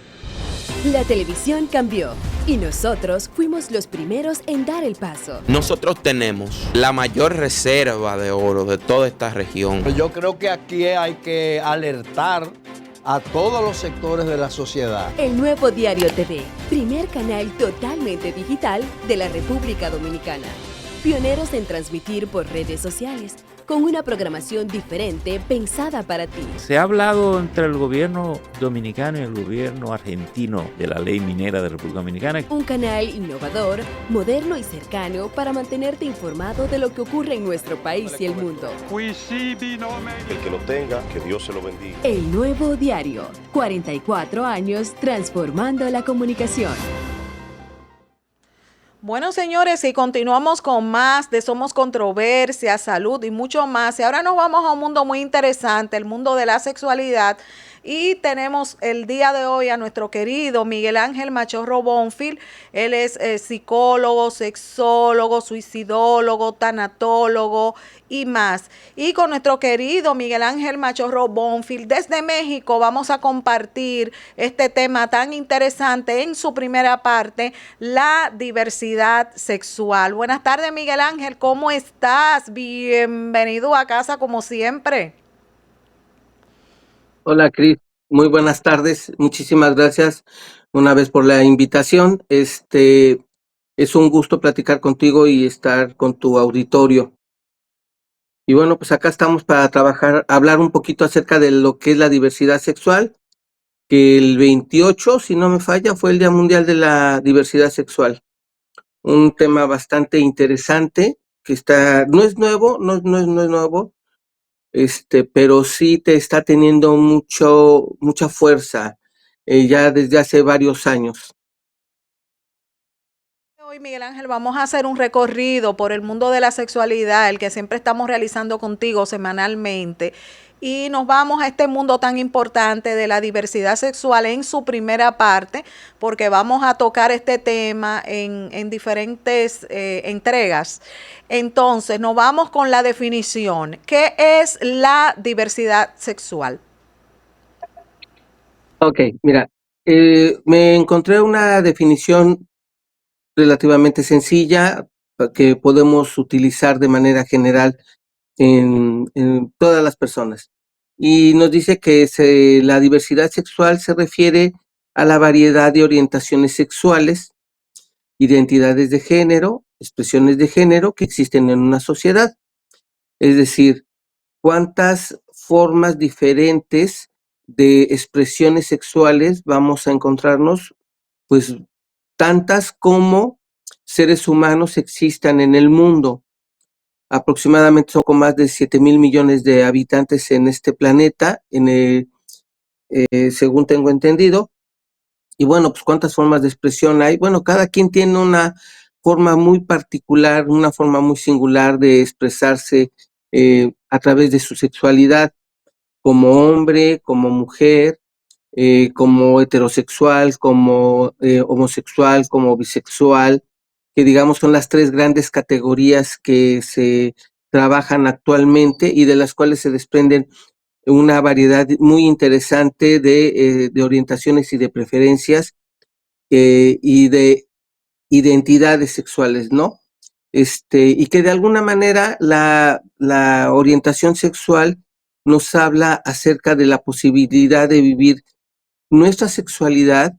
Speaker 3: La televisión cambió y nosotros fuimos los primeros en dar el paso.
Speaker 4: Nosotros tenemos la mayor reserva de oro de toda esta región.
Speaker 5: Yo creo que aquí hay que alertar a todos los sectores de la sociedad.
Speaker 3: El Nuevo Diario TV, primer canal totalmente digital de la República Dominicana. Pioneros en transmitir por redes sociales, con una programación diferente pensada para ti.
Speaker 6: Se ha hablado entre el gobierno dominicano y el gobierno argentino de la ley minera de República Dominicana.
Speaker 3: Un canal innovador, moderno y cercano para mantenerte informado de lo que ocurre en nuestro país y el mundo.
Speaker 7: El que lo tenga, que Dios se lo bendiga.
Speaker 3: El Nuevo Diario, 44 años transformando la comunicación.
Speaker 8: Bueno, señores, y continuamos con más de Somos Controversia, Salud y mucho más. Y ahora nos vamos a un mundo muy interesante, el mundo de la sexualidad. Y tenemos el día de hoy a nuestro querido Miguel Ángel Machorro Bonfil. Él es psicólogo, sexólogo, suicidólogo, tanatólogo y más. Y con nuestro querido Miguel Ángel Machorro Bonfil desde México vamos a compartir este tema tan interesante en su primera parte, la diversidad sexual. Buenas tardes, Miguel Ángel, ¿cómo estás? Bienvenido a casa como siempre.
Speaker 10: Hola, Cris. Muy buenas tardes. Muchísimas gracias una vez por la invitación. Es un gusto platicar contigo y estar con tu auditorio. Y bueno, pues acá estamos para hablar un poquito acerca de lo que es la diversidad sexual, que el 28, si no me falla, fue el Día Mundial de la Diversidad Sexual. Un tema bastante interesante que no es nuevo, no es nuevo, pero sí te está teniendo mucha fuerza ya desde hace varios años.
Speaker 8: Hoy, Miguel Ángel, vamos a hacer un recorrido por el mundo de la sexualidad, el que siempre estamos realizando contigo semanalmente. Y nos vamos a este mundo tan importante de la diversidad sexual en su primera parte, porque vamos a tocar este tema en diferentes entregas. Entonces, nos vamos con la definición. ¿Qué es la diversidad sexual?
Speaker 10: Ok, mira, me encontré una definición relativamente sencilla que podemos utilizar de manera general en todas las personas. y nos dice que la diversidad sexual se refiere a la variedad de orientaciones sexuales, identidades de género, expresiones de género que existen en una sociedad. Es decir, cuántas formas diferentes de expresiones sexuales vamos a encontrarnos, pues tantas como seres humanos existan en el mundo. Aproximadamente son con más de 7,000 millones de habitantes en este planeta, según tengo entendido. Y bueno, pues cuántas formas de expresión hay. Bueno, cada quien tiene una forma muy particular, una forma muy singular de expresarse a través de su sexualidad, como hombre, como mujer, como heterosexual, como homosexual, como bisexual, que digamos son las 3 grandes categorías que se trabajan actualmente y de las cuales se desprenden una variedad muy interesante de orientaciones y de preferencias y de identidades sexuales, ¿no? Y que de alguna manera la orientación sexual nos habla acerca de la posibilidad de vivir nuestra sexualidad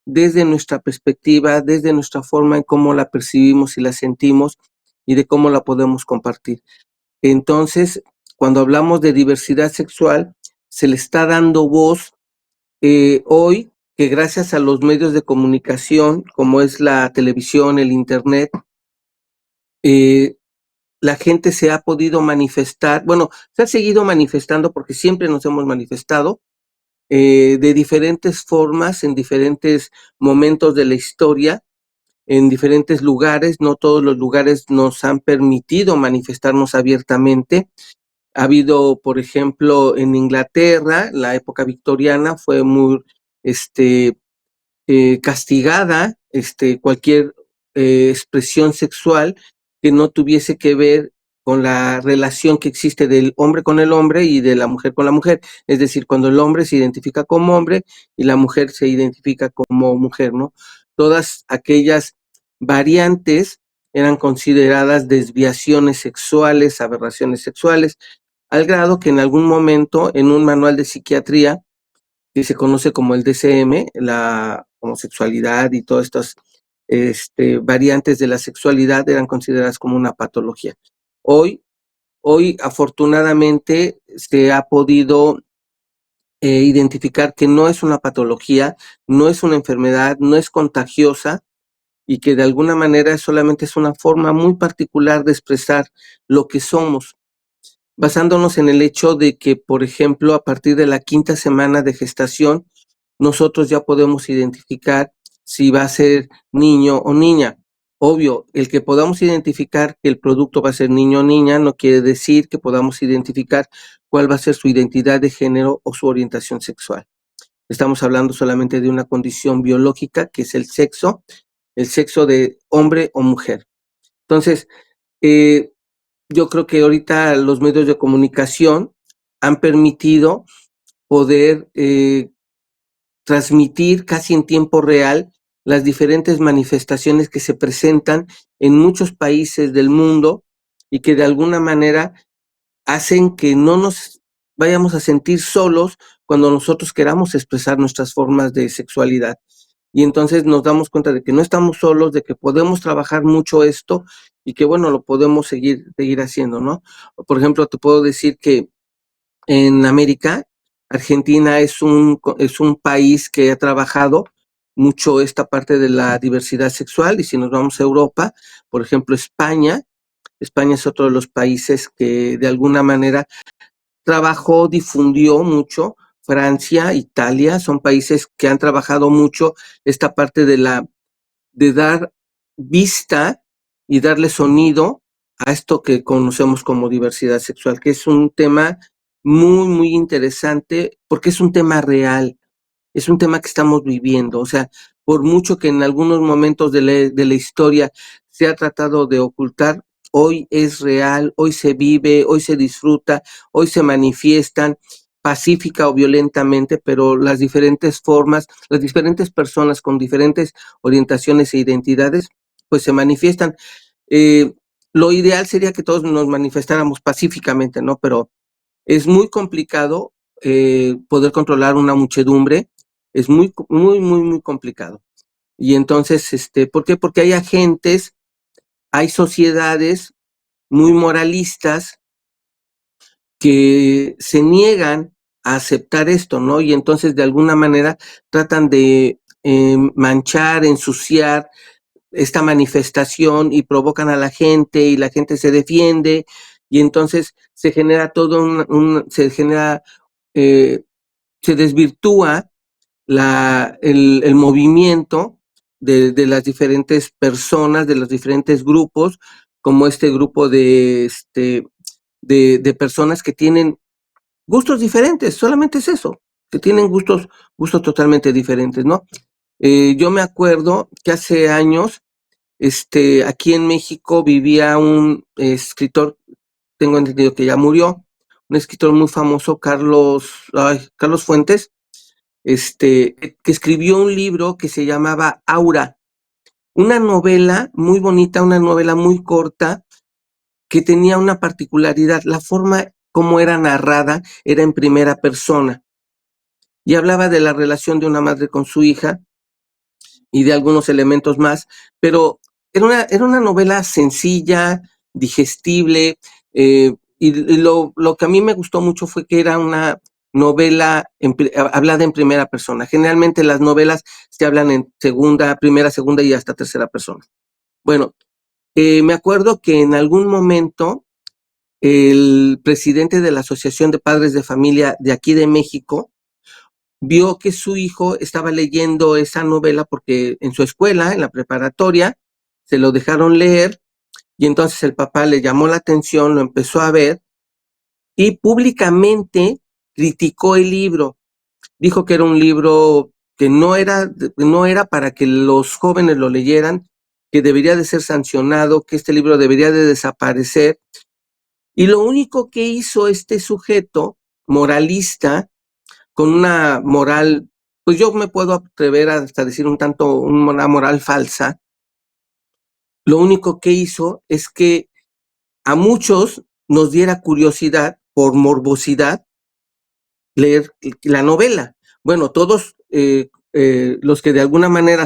Speaker 10: desde nuestra perspectiva, desde nuestra forma en cómo la percibimos y la sentimos y de cómo la podemos compartir. Entonces, cuando hablamos de diversidad sexual, se le está dando voz hoy que gracias a los medios de comunicación, como es la televisión, el internet, la gente se ha podido manifestar, bueno, se ha seguido manifestando porque siempre nos hemos manifestado, de diferentes formas, en diferentes momentos de la historia, en diferentes lugares. No todos los lugares nos han permitido manifestarnos abiertamente. Ha habido, por ejemplo, en Inglaterra, la época victoriana fue muy castigada cualquier expresión sexual que no tuviese que ver con la relación que existe del hombre con el hombre y de la mujer con la mujer. Es decir, cuando el hombre se identifica como hombre y la mujer se identifica como mujer, ¿no? Todas aquellas variantes eran consideradas desviaciones sexuales, aberraciones sexuales, al grado que en algún momento en un manual de psiquiatría que se conoce como el DCM, la homosexualidad y todas estas variantes de la sexualidad eran consideradas como una patología. Hoy afortunadamente se ha podido identificar que no es una patología, no es una enfermedad, no es contagiosa y que de alguna manera solamente es una forma muy particular de expresar lo que somos, basándonos en el hecho de que, por ejemplo, a partir de la 5ª semana de gestación, nosotros ya podemos identificar si va a ser niño o niña. Obvio, el que podamos identificar que el producto va a ser niño o niña no quiere decir que podamos identificar cuál va a ser su identidad de género o su orientación sexual. Estamos hablando solamente de una condición biológica, que es el sexo de hombre o mujer. Entonces, yo creo que ahorita los medios de comunicación han permitido poder transmitir casi en tiempo real las diferentes manifestaciones que se presentan en muchos países del mundo y que de alguna manera hacen que no nos vayamos a sentir solos cuando nosotros queramos expresar nuestras formas de sexualidad. Y entonces nos damos cuenta de que no estamos solos, de que podemos trabajar mucho esto y que, bueno, lo podemos seguir haciendo, ¿no? Por ejemplo, te puedo decir que en América, Argentina es un país que ha trabajado mucho esta parte de la diversidad sexual, y si nos vamos a Europa, por ejemplo, España es otro de los países que de alguna manera trabajó, difundió mucho. Francia, Italia, son países que han trabajado mucho esta parte de dar vista y darle sonido a esto que conocemos como diversidad sexual, que es un tema muy, muy interesante porque es un tema real, es un tema que estamos viviendo. O sea, por mucho que en algunos momentos de la historia se ha tratado de ocultar, hoy es real, hoy se vive, hoy se disfruta, hoy se manifiestan pacífica o violentamente, pero las diferentes formas, las diferentes personas con diferentes orientaciones e identidades, pues se manifiestan. Lo ideal sería que todos nos manifestáramos pacíficamente, ¿no? Pero es muy complicado poder controlar una muchedumbre es muy, muy, muy, muy complicado. Y entonces, ¿por qué? Porque hay agentes, hay sociedades muy moralistas que se niegan a aceptar esto, ¿no? Y entonces de alguna manera tratan de manchar, ensuciar esta manifestación y provocan a la gente y la gente se defiende y entonces se genera todo se desvirtúa el movimiento de las diferentes personas, de los diferentes grupos, como este grupo de personas que tienen gustos diferentes, solamente es eso, que tienen gustos totalmente diferentes, ¿no? Yo me acuerdo que hace años, aquí en México vivía un escritor, tengo entendido que ya murió, un escritor muy famoso, Carlos Fuentes, que escribió un libro que se llamaba Aura, una novela muy bonita, una novela muy corta, que tenía una particularidad, la forma como era narrada era en primera persona, y hablaba de la relación de una madre con su hija, y de algunos elementos más, pero era una novela sencilla, digestible, y lo que a mí me gustó mucho fue que era una novela hablada en primera persona. Generalmente las novelas se hablan en primera, segunda y hasta tercera persona. Bueno, me acuerdo que en algún momento el presidente de la Asociación de Padres de Familia de aquí de México vio que su hijo estaba leyendo esa novela porque en su escuela, en la preparatoria, se lo dejaron leer y entonces el papá le llamó la atención, lo empezó a ver y públicamente criticó el libro. Dijo que era un libro que no era para que los jóvenes lo leyeran, que debería de ser sancionado, que este libro debería de desaparecer. Y lo único que hizo este sujeto moralista, con una moral, pues yo me puedo atrever hasta decir una moral falsa, lo único que hizo es que a muchos nos diera curiosidad, por morbosidad, leer la novela. Bueno, todos los que de alguna manera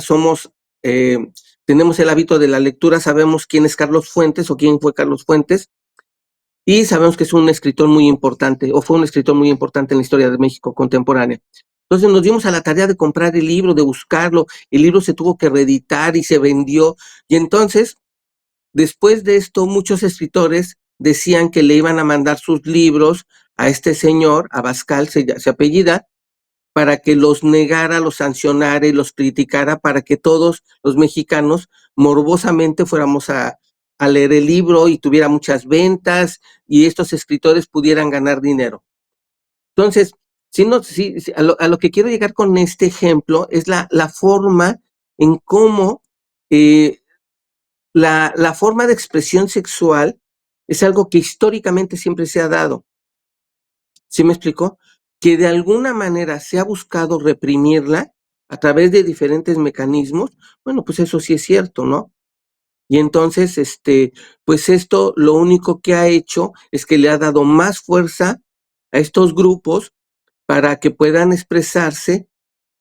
Speaker 10: tenemos el hábito de la lectura, sabemos quién es Carlos Fuentes o quién fue Carlos Fuentes, y sabemos que es un escritor muy importante, o fue un escritor muy importante en la historia de México contemporánea. Entonces nos dimos a la tarea de comprar el libro, de buscarlo, el libro se tuvo que reeditar y se vendió, y entonces, después de esto, muchos escritores decían que le iban a mandar sus libros a este señor, Abascal se apellida, para que los negara, los sancionara y los criticara, para que todos los mexicanos morbosamente fuéramos a leer el libro y tuviera muchas ventas y estos escritores pudieran ganar dinero. Entonces, a lo que quiero llegar con este ejemplo es la forma en cómo la forma de expresión sexual es algo que históricamente siempre se ha dado. ¿Sí me explico? Que de alguna manera se ha buscado reprimirla a través de diferentes mecanismos. Bueno, pues eso sí es cierto, ¿no? Y entonces, pues esto lo único que ha hecho es que le ha dado más fuerza a estos grupos para que puedan expresarse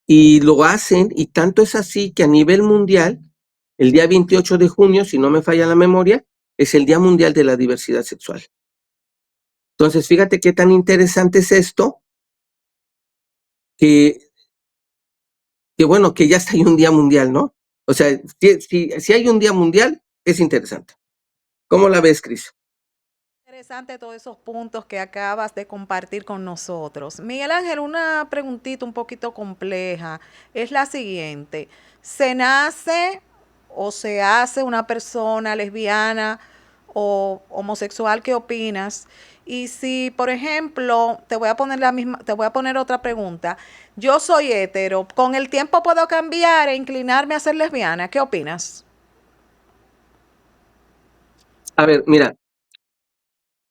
Speaker 10: y lo hacen, y tanto es así que a nivel mundial, el día 28 de junio, si no me falla la memoria, es el Día Mundial de la Diversidad Sexual. Entonces, fíjate qué tan interesante es esto, que bueno, que ya está ahí un día mundial, ¿no? O sea, si hay un día mundial, es interesante. ¿Cómo la ves, Cris?
Speaker 8: Interesante todos esos puntos que acabas de compartir con nosotros. Miguel Ángel, una preguntita un poquito compleja es la siguiente. ¿Se nace o se hace una persona lesbiana o homosexual? ¿Qué opinas? Y si, por ejemplo, te voy a poner otra pregunta. Yo soy hetero, ¿con el tiempo puedo cambiar e inclinarme a ser lesbiana? ¿Qué opinas?
Speaker 10: A ver, mira,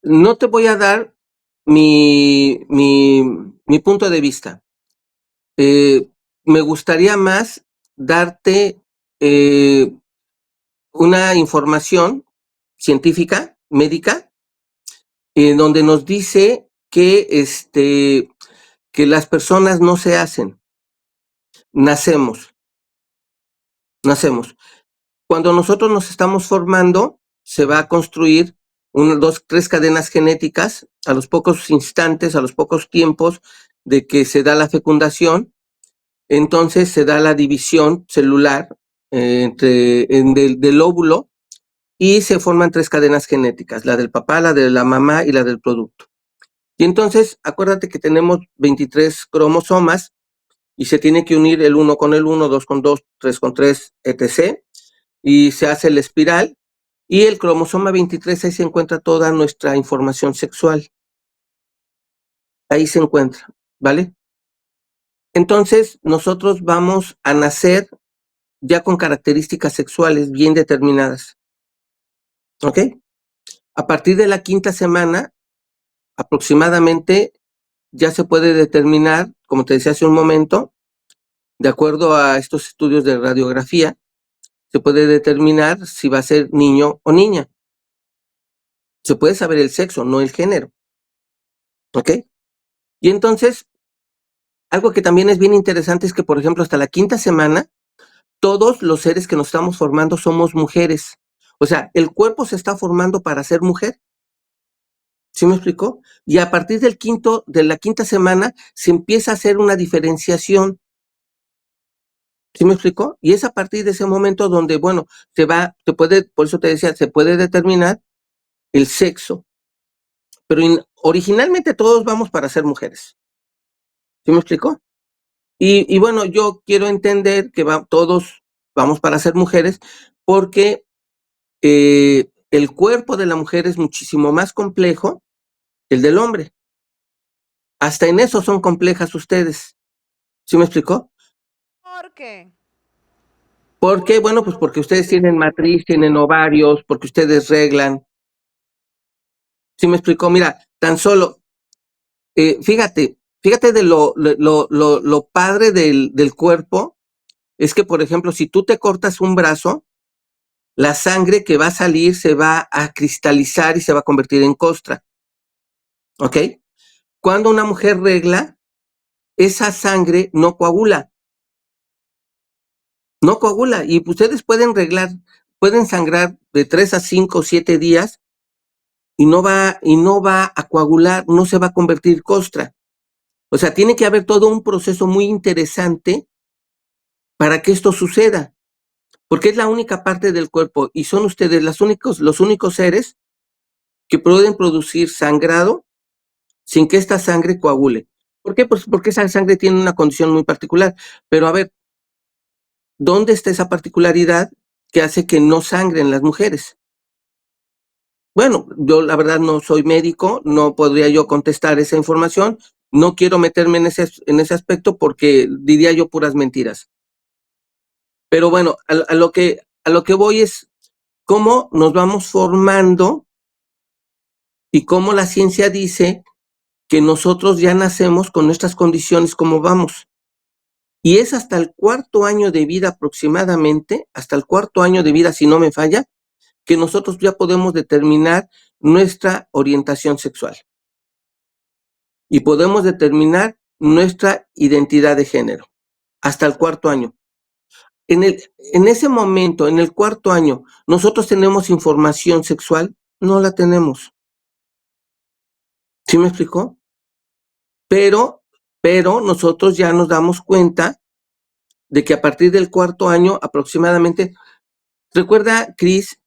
Speaker 10: no te voy a dar mi punto de vista. Me gustaría más darte una información científica, médica, donde nos dice que que las personas no se hacen, nacemos. Cuando nosotros nos estamos formando, se va a construir 1, 2, 3 cadenas genéticas a los pocos instantes, a los pocos tiempos de que se da la fecundación. Entonces se da la división celular del óvulo y se forman 3 cadenas genéticas, la del papá, la de la mamá y la del producto. Y entonces, acuérdate que tenemos 23 cromosomas y se tiene que unir el 1 con el 1, 2 con 2, 3 con 3, etc. Y se hace la espiral. Y el cromosoma 23, ahí se encuentra toda nuestra información sexual. Ahí se encuentra, ¿vale? Entonces, nosotros vamos a nacer ya con características sexuales bien determinadas. ¿Ok? A partir de la 5ª semana, aproximadamente, ya se puede determinar, como te decía hace un momento, de acuerdo a estos estudios de radiografía, se puede determinar si va a ser niño o niña. Se puede saber el sexo, no el género. ¿Ok? Y entonces, algo que también es bien interesante es que, por ejemplo, hasta la 5ª semana, todos los seres que nos estamos formando somos mujeres. O sea, el cuerpo se está formando para ser mujer. ¿Sí me explicó? Y a partir de la 5ª semana se empieza a hacer una diferenciación. ¿Sí me explicó? Y es a partir de ese momento donde, bueno, por eso te decía, se puede determinar el sexo. Pero originalmente todos vamos para ser mujeres. ¿Sí me explicó? Y bueno, yo quiero entender que todos vamos para ser mujeres porque el cuerpo de la mujer es muchísimo más complejo que el del hombre. Hasta en eso son complejas ustedes. ¿Sí me explicó?
Speaker 8: ¿Por qué?
Speaker 10: Porque, bueno, pues porque ustedes tienen matriz, tienen ovarios, porque ustedes reglan. ¿Sí me explicó? Mira, tan solo, fíjate de lo padre del cuerpo, es que, por ejemplo, si tú te cortas un brazo, la sangre que va a salir se va a cristalizar y se va a convertir en costra. ¿Ok? Cuando una mujer regla, esa sangre no coagula. No coagula. Y ustedes pueden sangrar de 3 a 5 o 7 días y no va a coagular, no se va a convertir costra. O sea, tiene que haber todo un proceso muy interesante para que esto suceda, porque es la única parte del cuerpo y son ustedes los únicos seres que pueden producir sangrado sin que esta sangre coagule. ¿Por qué? Pues porque esa sangre tiene una condición muy particular. Pero a ver, ¿dónde está esa particularidad que hace que no sangren las mujeres? Bueno, yo la verdad no soy médico, no podría yo contestar esa información, no quiero meterme en ese aspecto porque diría yo puras mentiras. Pero bueno, a lo que voy es cómo nos vamos formando y cómo la ciencia dice que nosotros ya nacemos con nuestras condiciones como vamos. Y es hasta el 4º año de vida aproximadamente, hasta el 4º año de vida, si no me falla, que nosotros ya podemos determinar nuestra orientación sexual. Y podemos determinar nuestra identidad de género, hasta el 4º año. En ese momento, en el 4º año, ¿nosotros tenemos información sexual? No la tenemos. ¿Sí me explicó? Pero nosotros ya nos damos cuenta de que a partir del 4º año aproximadamente, recuerda, Cris,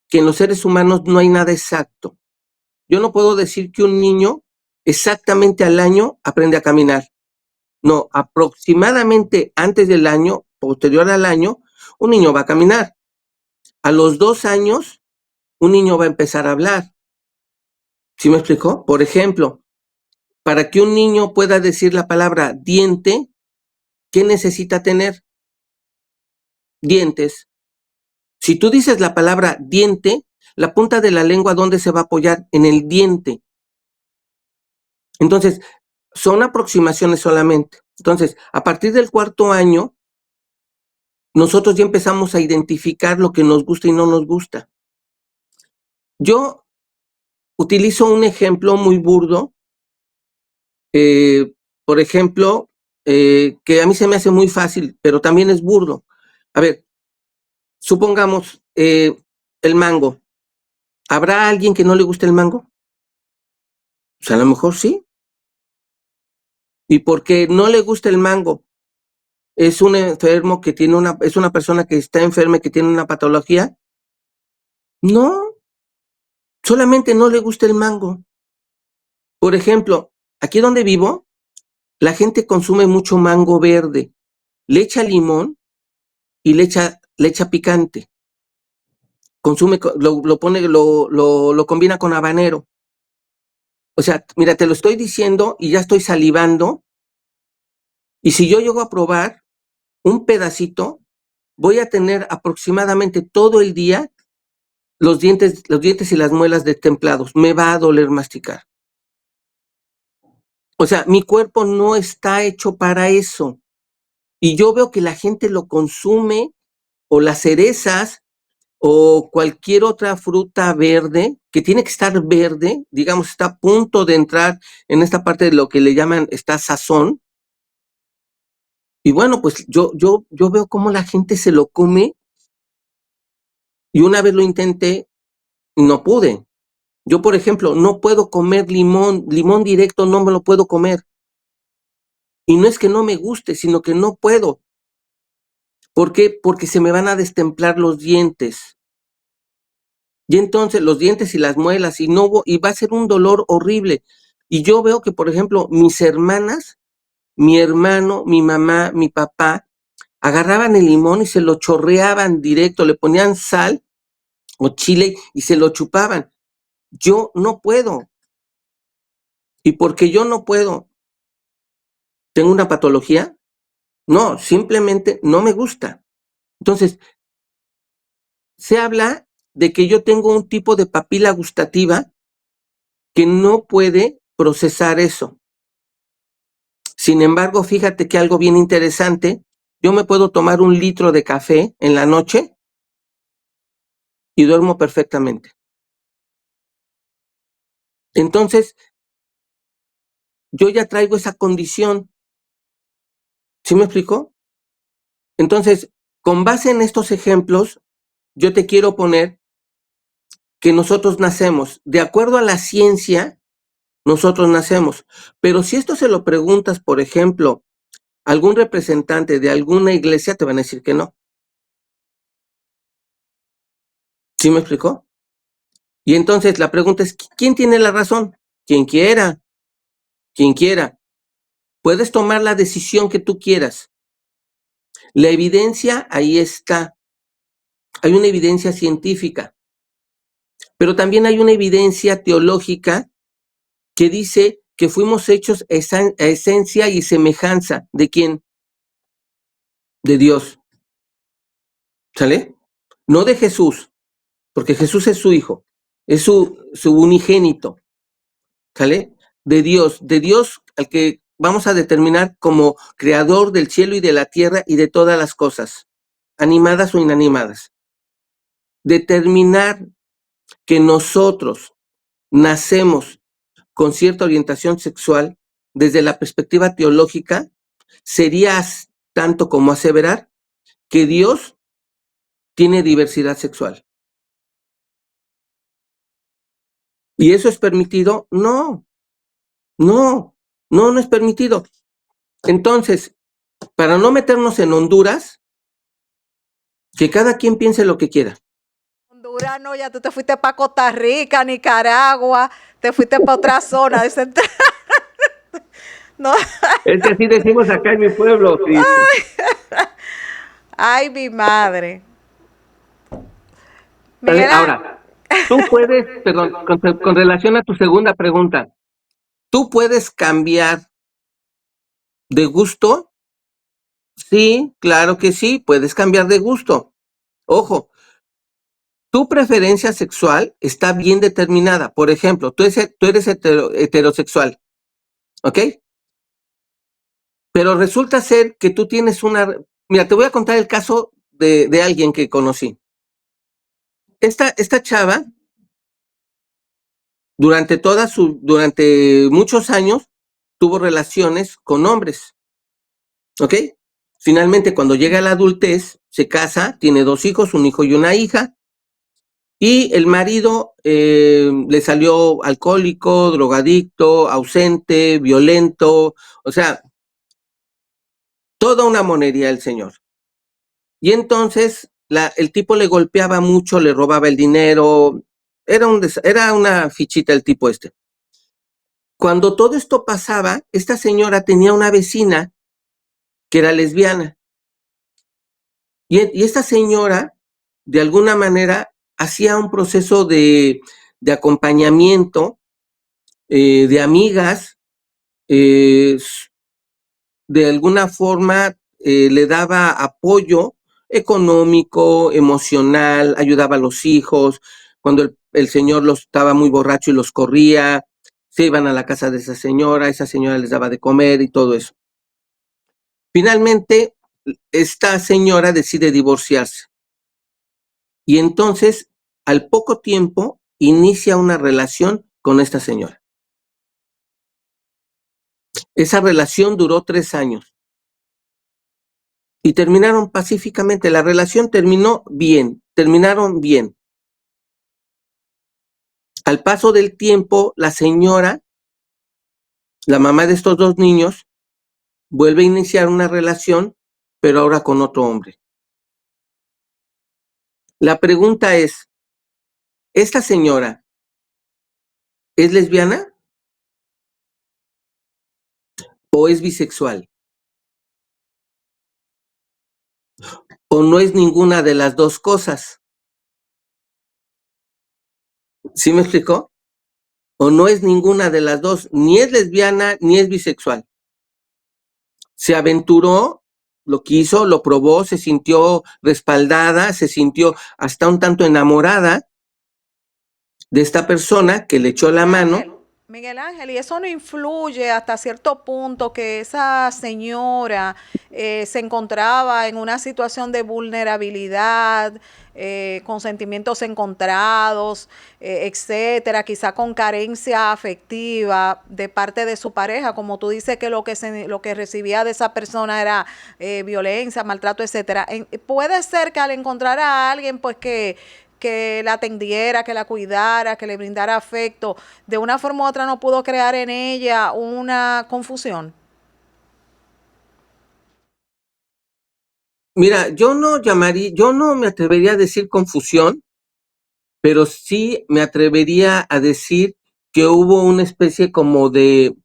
Speaker 10: que en los seres humanos no hay nada exacto. Yo no puedo decir que un niño exactamente al año aprende a caminar. No, aproximadamente antes del año, posterior al año, un niño va a caminar. A los 2 años, un niño va a empezar a hablar. ¿Sí me explicó? Por ejemplo, para que un niño pueda decir la palabra diente, ¿qué necesita tener? Dientes. Si tú dices la palabra diente, la punta de la lengua, ¿dónde se va a apoyar? En el diente. Entonces, son aproximaciones solamente. Entonces, a partir del 4º año, nosotros ya empezamos a identificar lo que nos gusta y no nos gusta. Yo utilizo un ejemplo muy burdo, por ejemplo, que a mí se me hace muy fácil, pero también es burdo. A ver, supongamos el mango. ¿Habrá alguien que no le guste el mango? Pues a lo mejor sí. ¿Y porque no le gusta el mango? ¿Es un enfermo que tiene es una persona que está enferma y que tiene una patología? No, solamente no le gusta el mango. Por ejemplo, aquí donde vivo, la gente consume mucho mango verde. Le echa limón y le echa picante. Consume, lo pone, lo combina con habanero. O sea, mira, te lo estoy diciendo y ya estoy salivando. Y si yo llego a probar un pedacito, voy a tener aproximadamente todo el día los dientes y las muelas destemplados. Me va a doler masticar. O sea, mi cuerpo no está hecho para eso. Y yo veo que la gente lo consume, o las cerezas, o cualquier otra fruta verde, que tiene que estar verde, digamos, está a punto de entrar en esta parte de lo que le llaman, está sazón. Y bueno, pues yo veo cómo la gente se lo come, y una vez lo intenté y no pude. Yo, por ejemplo, no puedo comer limón directo, no me lo puedo comer. Y no es que no me guste, sino que no puedo. ¿Por qué? Porque se me van a destemplar los dientes. Y entonces los dientes y las muelas, y va a ser un dolor horrible. Y yo veo que, por ejemplo, mis hermanas, mi hermano, mi mamá, mi papá, agarraban el limón y se lo chorreaban directo, le ponían sal o chile y se lo chupaban. Yo no puedo. ¿Y porque yo no puedo? ¿Tengo una patología? No, simplemente no me gusta. Entonces, se habla de que yo tengo un tipo de papila gustativa que no puede procesar eso. Sin embargo, fíjate que algo bien interesante, yo me puedo tomar 1 litro de café en la noche y duermo perfectamente. Entonces, yo ya traigo esa condición. ¿Sí me explico? Entonces, con base en estos ejemplos, yo te quiero poner que nosotros nacemos, de acuerdo a la ciencia, nosotros nacemos. Pero si esto se lo preguntas, por ejemplo, a algún representante de alguna iglesia, te van a decir que no. ¿Sí me explicó? Y entonces la pregunta es, ¿quién tiene la razón? Quien quiera, quien quiera. Puedes tomar la decisión que tú quieras. La evidencia ahí está. Hay una evidencia científica, pero también hay una evidencia teológica que dice que fuimos hechos a esencia y semejanza. ¿De quién? De Dios. ¿Sale? No de Jesús, porque Jesús es su hijo, es su unigénito. ¿Sale? De Dios al que vamos a determinar como creador del cielo y de la tierra y de todas las cosas, animadas o inanimadas. Determinar que nosotros nacemos con cierta orientación sexual desde la perspectiva teológica sería tanto como aseverar que Dios tiene diversidad sexual. ¿Y eso es permitido? No, no es permitido. Entonces, para no meternos en Honduras, que cada quien piense lo que quiera.
Speaker 8: Honduras no, ya tú te fuiste para Costa Rica, Nicaragua, te fuiste para otra zona de central. No.
Speaker 10: Es que así decimos acá en mi pueblo. Sí.
Speaker 8: Ay, mi madre.
Speaker 10: Miguel, ahora, tú puedes, perdón, con relación a tu segunda pregunta, ¿tú puedes cambiar de gusto? Sí, claro que sí, puedes cambiar de gusto. Ojo, tu preferencia sexual está bien determinada. Por ejemplo, tú eres heterosexual, ¿ok? Pero resulta ser que tú tienes una... Mira, te voy a contar el caso de alguien que conocí. Esta chava, durante muchos años, tuvo relaciones con hombres, ¿ok? Finalmente, cuando llega a la adultez, se casa, tiene 2 hijos, un hijo y una hija, y el marido le salió alcohólico, drogadicto, ausente, violento, o sea, toda una monería el señor. Y entonces el tipo le golpeaba mucho, le robaba el dinero, era una fichita el tipo este. Cuando todo esto pasaba, esta señora tenía una vecina que era lesbiana. Y esta señora, de alguna manera, hacía un proceso de acompañamiento, de amigas, de alguna forma le daba apoyo económico, emocional, ayudaba a los hijos. Cuando el señor estaba muy borracho y los corría, se iban a la casa de esa señora les daba de comer y todo eso. Finalmente, esta señora decide divorciarse. Y entonces, al poco tiempo, inicia una relación con esta señora. Esa relación duró 3 años. Y terminaron pacíficamente. La relación terminó bien, terminaron bien. Al paso del tiempo, la señora, la mamá de estos 2 niños, vuelve a iniciar una relación, pero ahora con otro hombre. La pregunta es, ¿esta señora es lesbiana o es bisexual? ¿O no es ninguna de las 2 cosas? ¿Sí me explicó? O no es ninguna de las 2, ni es lesbiana ni es bisexual. Se aventuró, lo quiso, lo probó, se sintió respaldada, se sintió hasta un tanto enamorada de esta persona que le echó la mano.
Speaker 8: Miguel Ángel, y eso no influye hasta cierto punto que esa señora se encontraba en una situación de vulnerabilidad, con sentimientos encontrados, etcétera, quizá con carencia afectiva de parte de su pareja, como tú dices que lo que recibía de esa persona era violencia, maltrato, etcétera. Puede ser que al encontrar a alguien, pues que la atendiera, que la cuidara, que le brindara afecto, de una forma u otra no pudo crear en ella una confusión.
Speaker 10: Mira, yo no me atrevería a decir confusión, pero sí me atrevería a decir que hubo una especie como de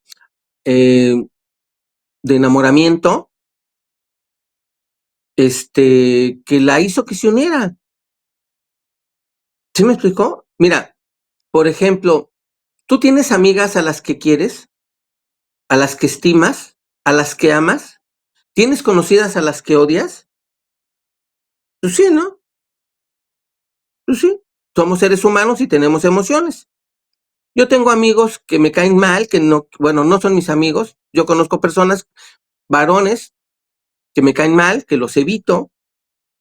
Speaker 10: enamoramiento, que la hizo que se uniera. ¿Sí me explicó? Mira, por ejemplo, ¿tú tienes amigas a las que quieres, a las que estimas, a las que amas? ¿Tienes conocidas a las que odias? Pues sí, ¿no? Pues sí, somos seres humanos y tenemos emociones. Yo tengo amigos que me caen mal, que no, bueno, no son mis amigos. Yo conozco personas, varones, que me caen mal, que los evito,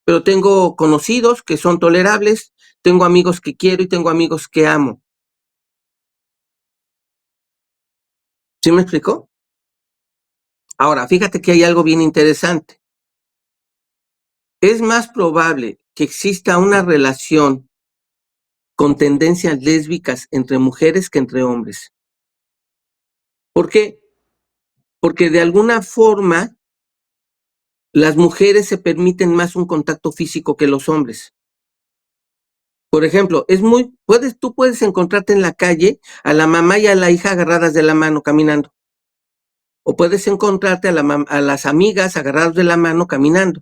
Speaker 10: pero tengo conocidos que son tolerables, tengo amigos que quiero y tengo amigos que amo. ¿Sí me explicó? Ahora, fíjate que hay algo bien interesante. Es más probable que exista una relación con tendencias lésbicas entre mujeres que entre hombres. ¿Por qué? Porque de alguna forma las mujeres se permiten más un contacto físico que los hombres. Por ejemplo, tú puedes encontrarte en la calle a la mamá y a la hija agarradas de la mano caminando. O puedes encontrarte a las amigas agarradas de la mano caminando.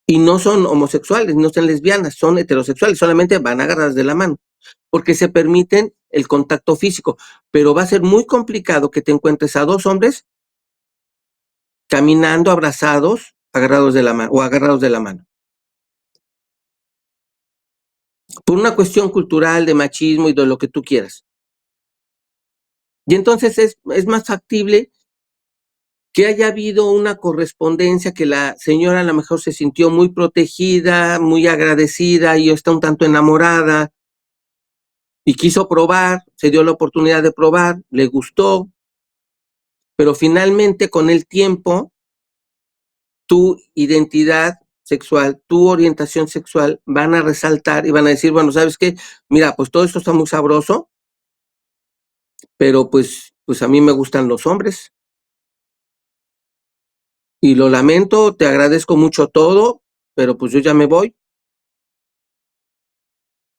Speaker 10: Y no son homosexuales, no son lesbianas, son heterosexuales, solamente van agarradas de la mano, porque se permiten el contacto físico. Pero va a ser muy complicado que te encuentres a 2 hombres caminando abrazados, agarrados de la mano o agarrados de la mano. Por una cuestión cultural, de machismo y de lo que tú quieras. Y entonces es más factible que haya habido una correspondencia, que la señora a lo mejor se sintió muy protegida, muy agradecida y está un tanto enamorada. y quiso probar, se dio la oportunidad de probar, le gustó, pero finalmente con el tiempo tu identidad sexual, tu orientación sexual van a resaltar y van a decir, bueno, ¿sabes qué? Mira, pues todo esto está muy sabroso, pero pues a mí me gustan los hombres. Y lo lamento, te agradezco mucho todo, pero pues yo ya me voy.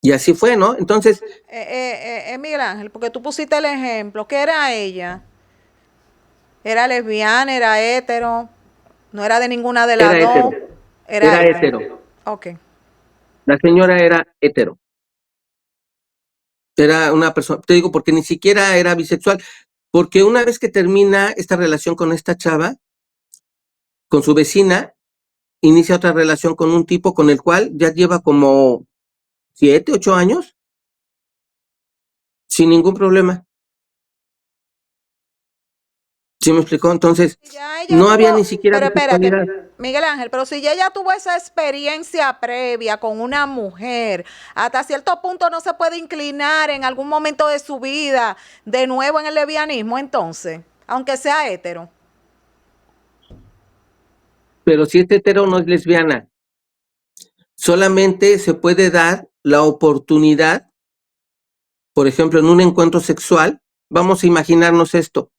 Speaker 10: Y así fue, ¿no? Entonces,
Speaker 8: Miguel Ángel, porque tú pusiste el ejemplo, ¿qué era ella? ¿Era lesbiana, era hetero? ¿No era de ninguna de las
Speaker 10: era
Speaker 8: dos?
Speaker 10: hetero,
Speaker 8: Era
Speaker 10: era
Speaker 8: hetero.
Speaker 10: hetero.
Speaker 8: Ok.
Speaker 10: La señora era hetero. Era una persona, te digo, porque ni siquiera era bisexual, porque una vez que termina esta relación con esta chava, con su vecina, inicia otra relación con un tipo con el cual ya lleva como 7, 8 años, sin ningún problema. ¿Sí me explicó? Entonces,
Speaker 8: Ya ella
Speaker 10: no
Speaker 8: tuvo,
Speaker 10: había ni siquiera
Speaker 8: pero espérate,
Speaker 10: bisexualidad.
Speaker 8: Miguel Ángel, pero si ya ella tuvo esa experiencia previa con una mujer, hasta cierto punto no se puede inclinar en algún momento de su vida de nuevo en el lesbianismo, entonces, aunque sea hetero.
Speaker 10: Pero si es hetero, no es lesbiana. Solamente se puede dar la oportunidad, por ejemplo, en un encuentro sexual, vamos a imaginarnos esto,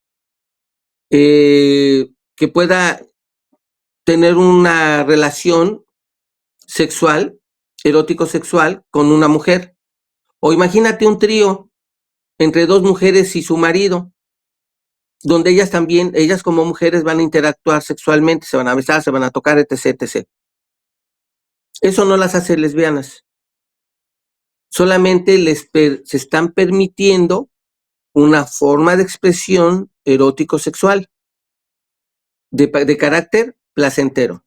Speaker 10: que pueda tener una relación sexual, erótico-sexual, con una mujer. O imagínate un trío entre 2 mujeres y su marido, donde ellas también, ellas como mujeres van a interactuar sexualmente, se van a besar, se van a tocar, etc., etc. Eso no las hace lesbianas. Solamente se están permitiendo una forma de expresión erótico-sexual de carácter placentero.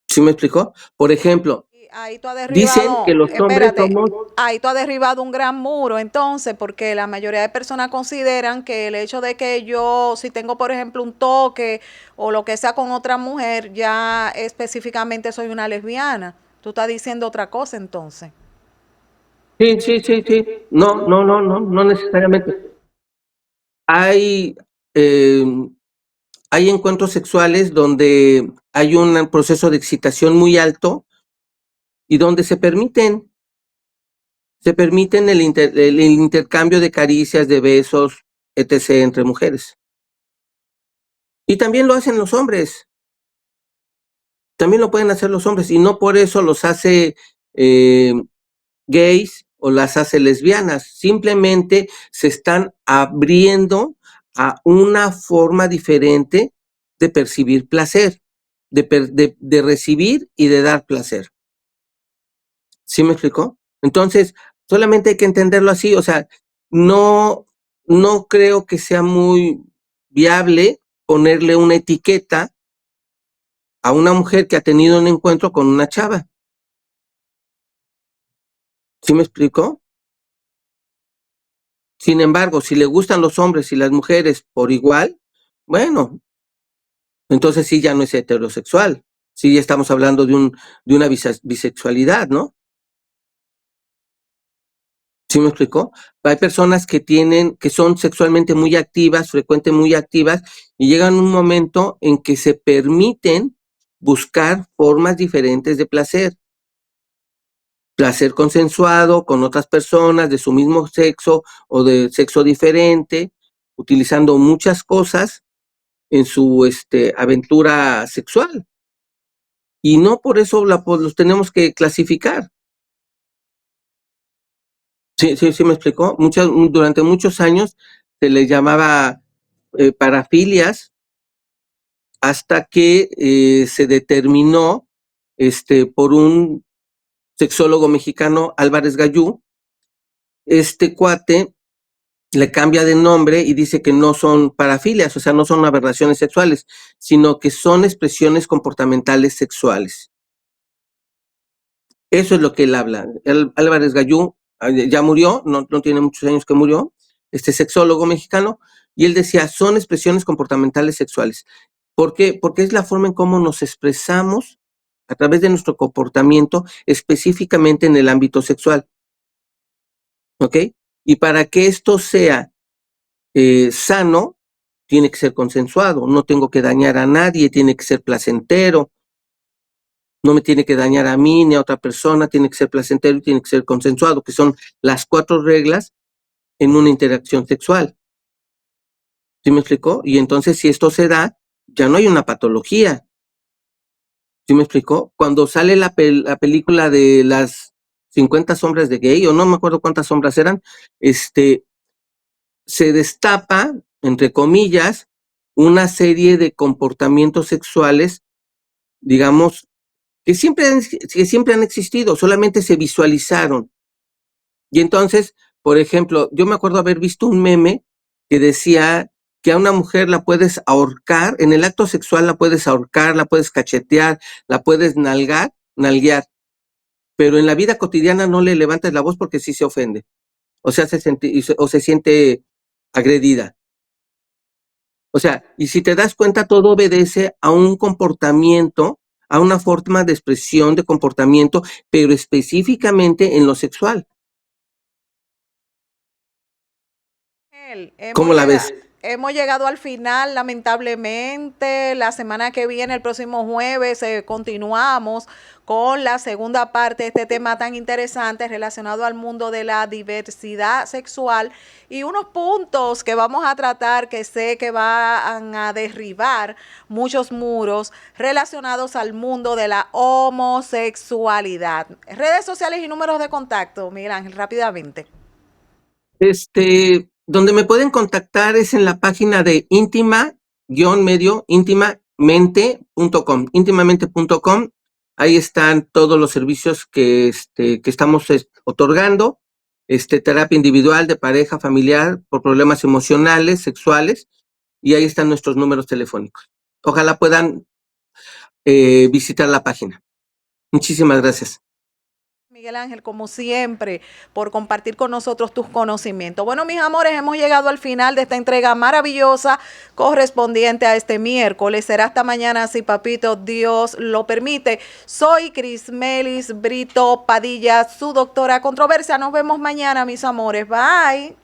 Speaker 10: ¿Sí me explicó? Por ejemplo,
Speaker 8: Ahí tú has
Speaker 10: dicen
Speaker 8: derribado,
Speaker 10: que los hombres
Speaker 8: espérate,
Speaker 10: somos...
Speaker 8: ahí tú has derribado un gran muro, entonces, porque la mayoría de personas consideran que el hecho de que yo, si tengo, por ejemplo, un toque o lo que sea con otra mujer, ya específicamente soy una lesbiana. Tú estás diciendo otra cosa, entonces.
Speaker 10: Sí, sí, sí, sí. No necesariamente. Hay, eh, hay encuentros sexuales donde hay un proceso de excitación muy alto y donde se permiten el intercambio de caricias, de besos, etc. entre mujeres. Y también lo hacen los hombres. También lo pueden hacer los hombres y no por eso los hace gays o las hace lesbianas. Simplemente se están abriendo a una forma diferente de percibir placer, de recibir y de dar placer. ¿Sí me explicó? Entonces, solamente hay que entenderlo así, o sea, no creo que sea muy viable ponerle una etiqueta a una mujer que ha tenido un encuentro con una chava. ¿Sí me explicó? Sin embargo, si le gustan los hombres y las mujeres por igual, bueno, entonces sí ya no es heterosexual. Sí ya estamos hablando de una bisexualidad, ¿no? ¿Sí me explicó? Hay personas que son sexualmente muy activas, frecuentemente muy activas, y llegan un momento en que se permiten buscar formas diferentes de placer. Placer consensuado con otras personas de su mismo sexo o de sexo diferente, utilizando muchas cosas en su aventura sexual. Y no por eso los tenemos que clasificar. Sí me explicó. Durante muchos años se les llamaba parafilias hasta que se determinó por un sexólogo mexicano, Álvarez Gallú. Este cuate le cambia de nombre y dice que no son parafilias, o sea, no son aberraciones sexuales, sino que son expresiones comportamentales sexuales. Eso es lo que él habla. Álvarez Gallú ya murió, no tiene muchos años que murió, sexólogo mexicano, y él decía, son expresiones comportamentales sexuales. ¿Por qué? Porque es la forma en cómo nos expresamos a través de nuestro comportamiento, específicamente en el ámbito sexual. ¿Ok? Y para que esto sea sano, tiene que ser consensuado, no tengo que dañar a nadie, tiene que ser placentero, no me tiene que dañar a mí ni a otra persona, tiene que ser placentero y tiene que ser consensuado, que son las 4 reglas en una interacción sexual. ¿Sí me explicó? Y entonces, si esto se da, ya no hay una patología. ¿Sí me explicó? Cuando sale la película de las 50 sombras de Grey, o no me acuerdo cuántas sombras eran, se destapa, entre comillas, una serie de comportamientos sexuales, digamos, que siempre han existido, solamente se visualizaron. Y entonces, por ejemplo, yo me acuerdo haber visto un meme que decía que a una mujer la puedes ahorcar, en el acto sexual la puedes ahorcar, la puedes cachetear, la puedes nalguear, pero en la vida cotidiana no le levantes la voz porque sí se ofende, o sea, se siente agredida. O sea, y si te das cuenta, todo obedece a un comportamiento, a una forma de expresión de comportamiento, pero específicamente en lo sexual. ¿Cómo la ves?
Speaker 8: Hemos llegado al final, lamentablemente. La semana que viene, el próximo jueves, continuamos con la segunda parte de este tema tan interesante relacionado al mundo de la diversidad sexual y unos puntos que vamos a tratar que sé que van a derribar muchos muros relacionados al mundo de la homosexualidad. Redes sociales y números de contacto, Miguel Ángel, rápidamente.
Speaker 10: Donde me pueden contactar es en la página de íntimamente.com. Ahí están todos los servicios que estamos otorgando, terapia individual, de pareja, familiar, por problemas emocionales, sexuales, y ahí están nuestros números telefónicos. Ojalá puedan visitar la página. Muchísimas gracias.
Speaker 8: Miguel Ángel, como siempre, por compartir con nosotros tus conocimientos. Bueno, mis amores, hemos llegado al final de esta entrega maravillosa correspondiente a este miércoles. Será hasta mañana, si papito Dios lo permite. Soy Crismelis Brito Padilla, su doctora Controversia. Nos vemos mañana, mis amores. Bye.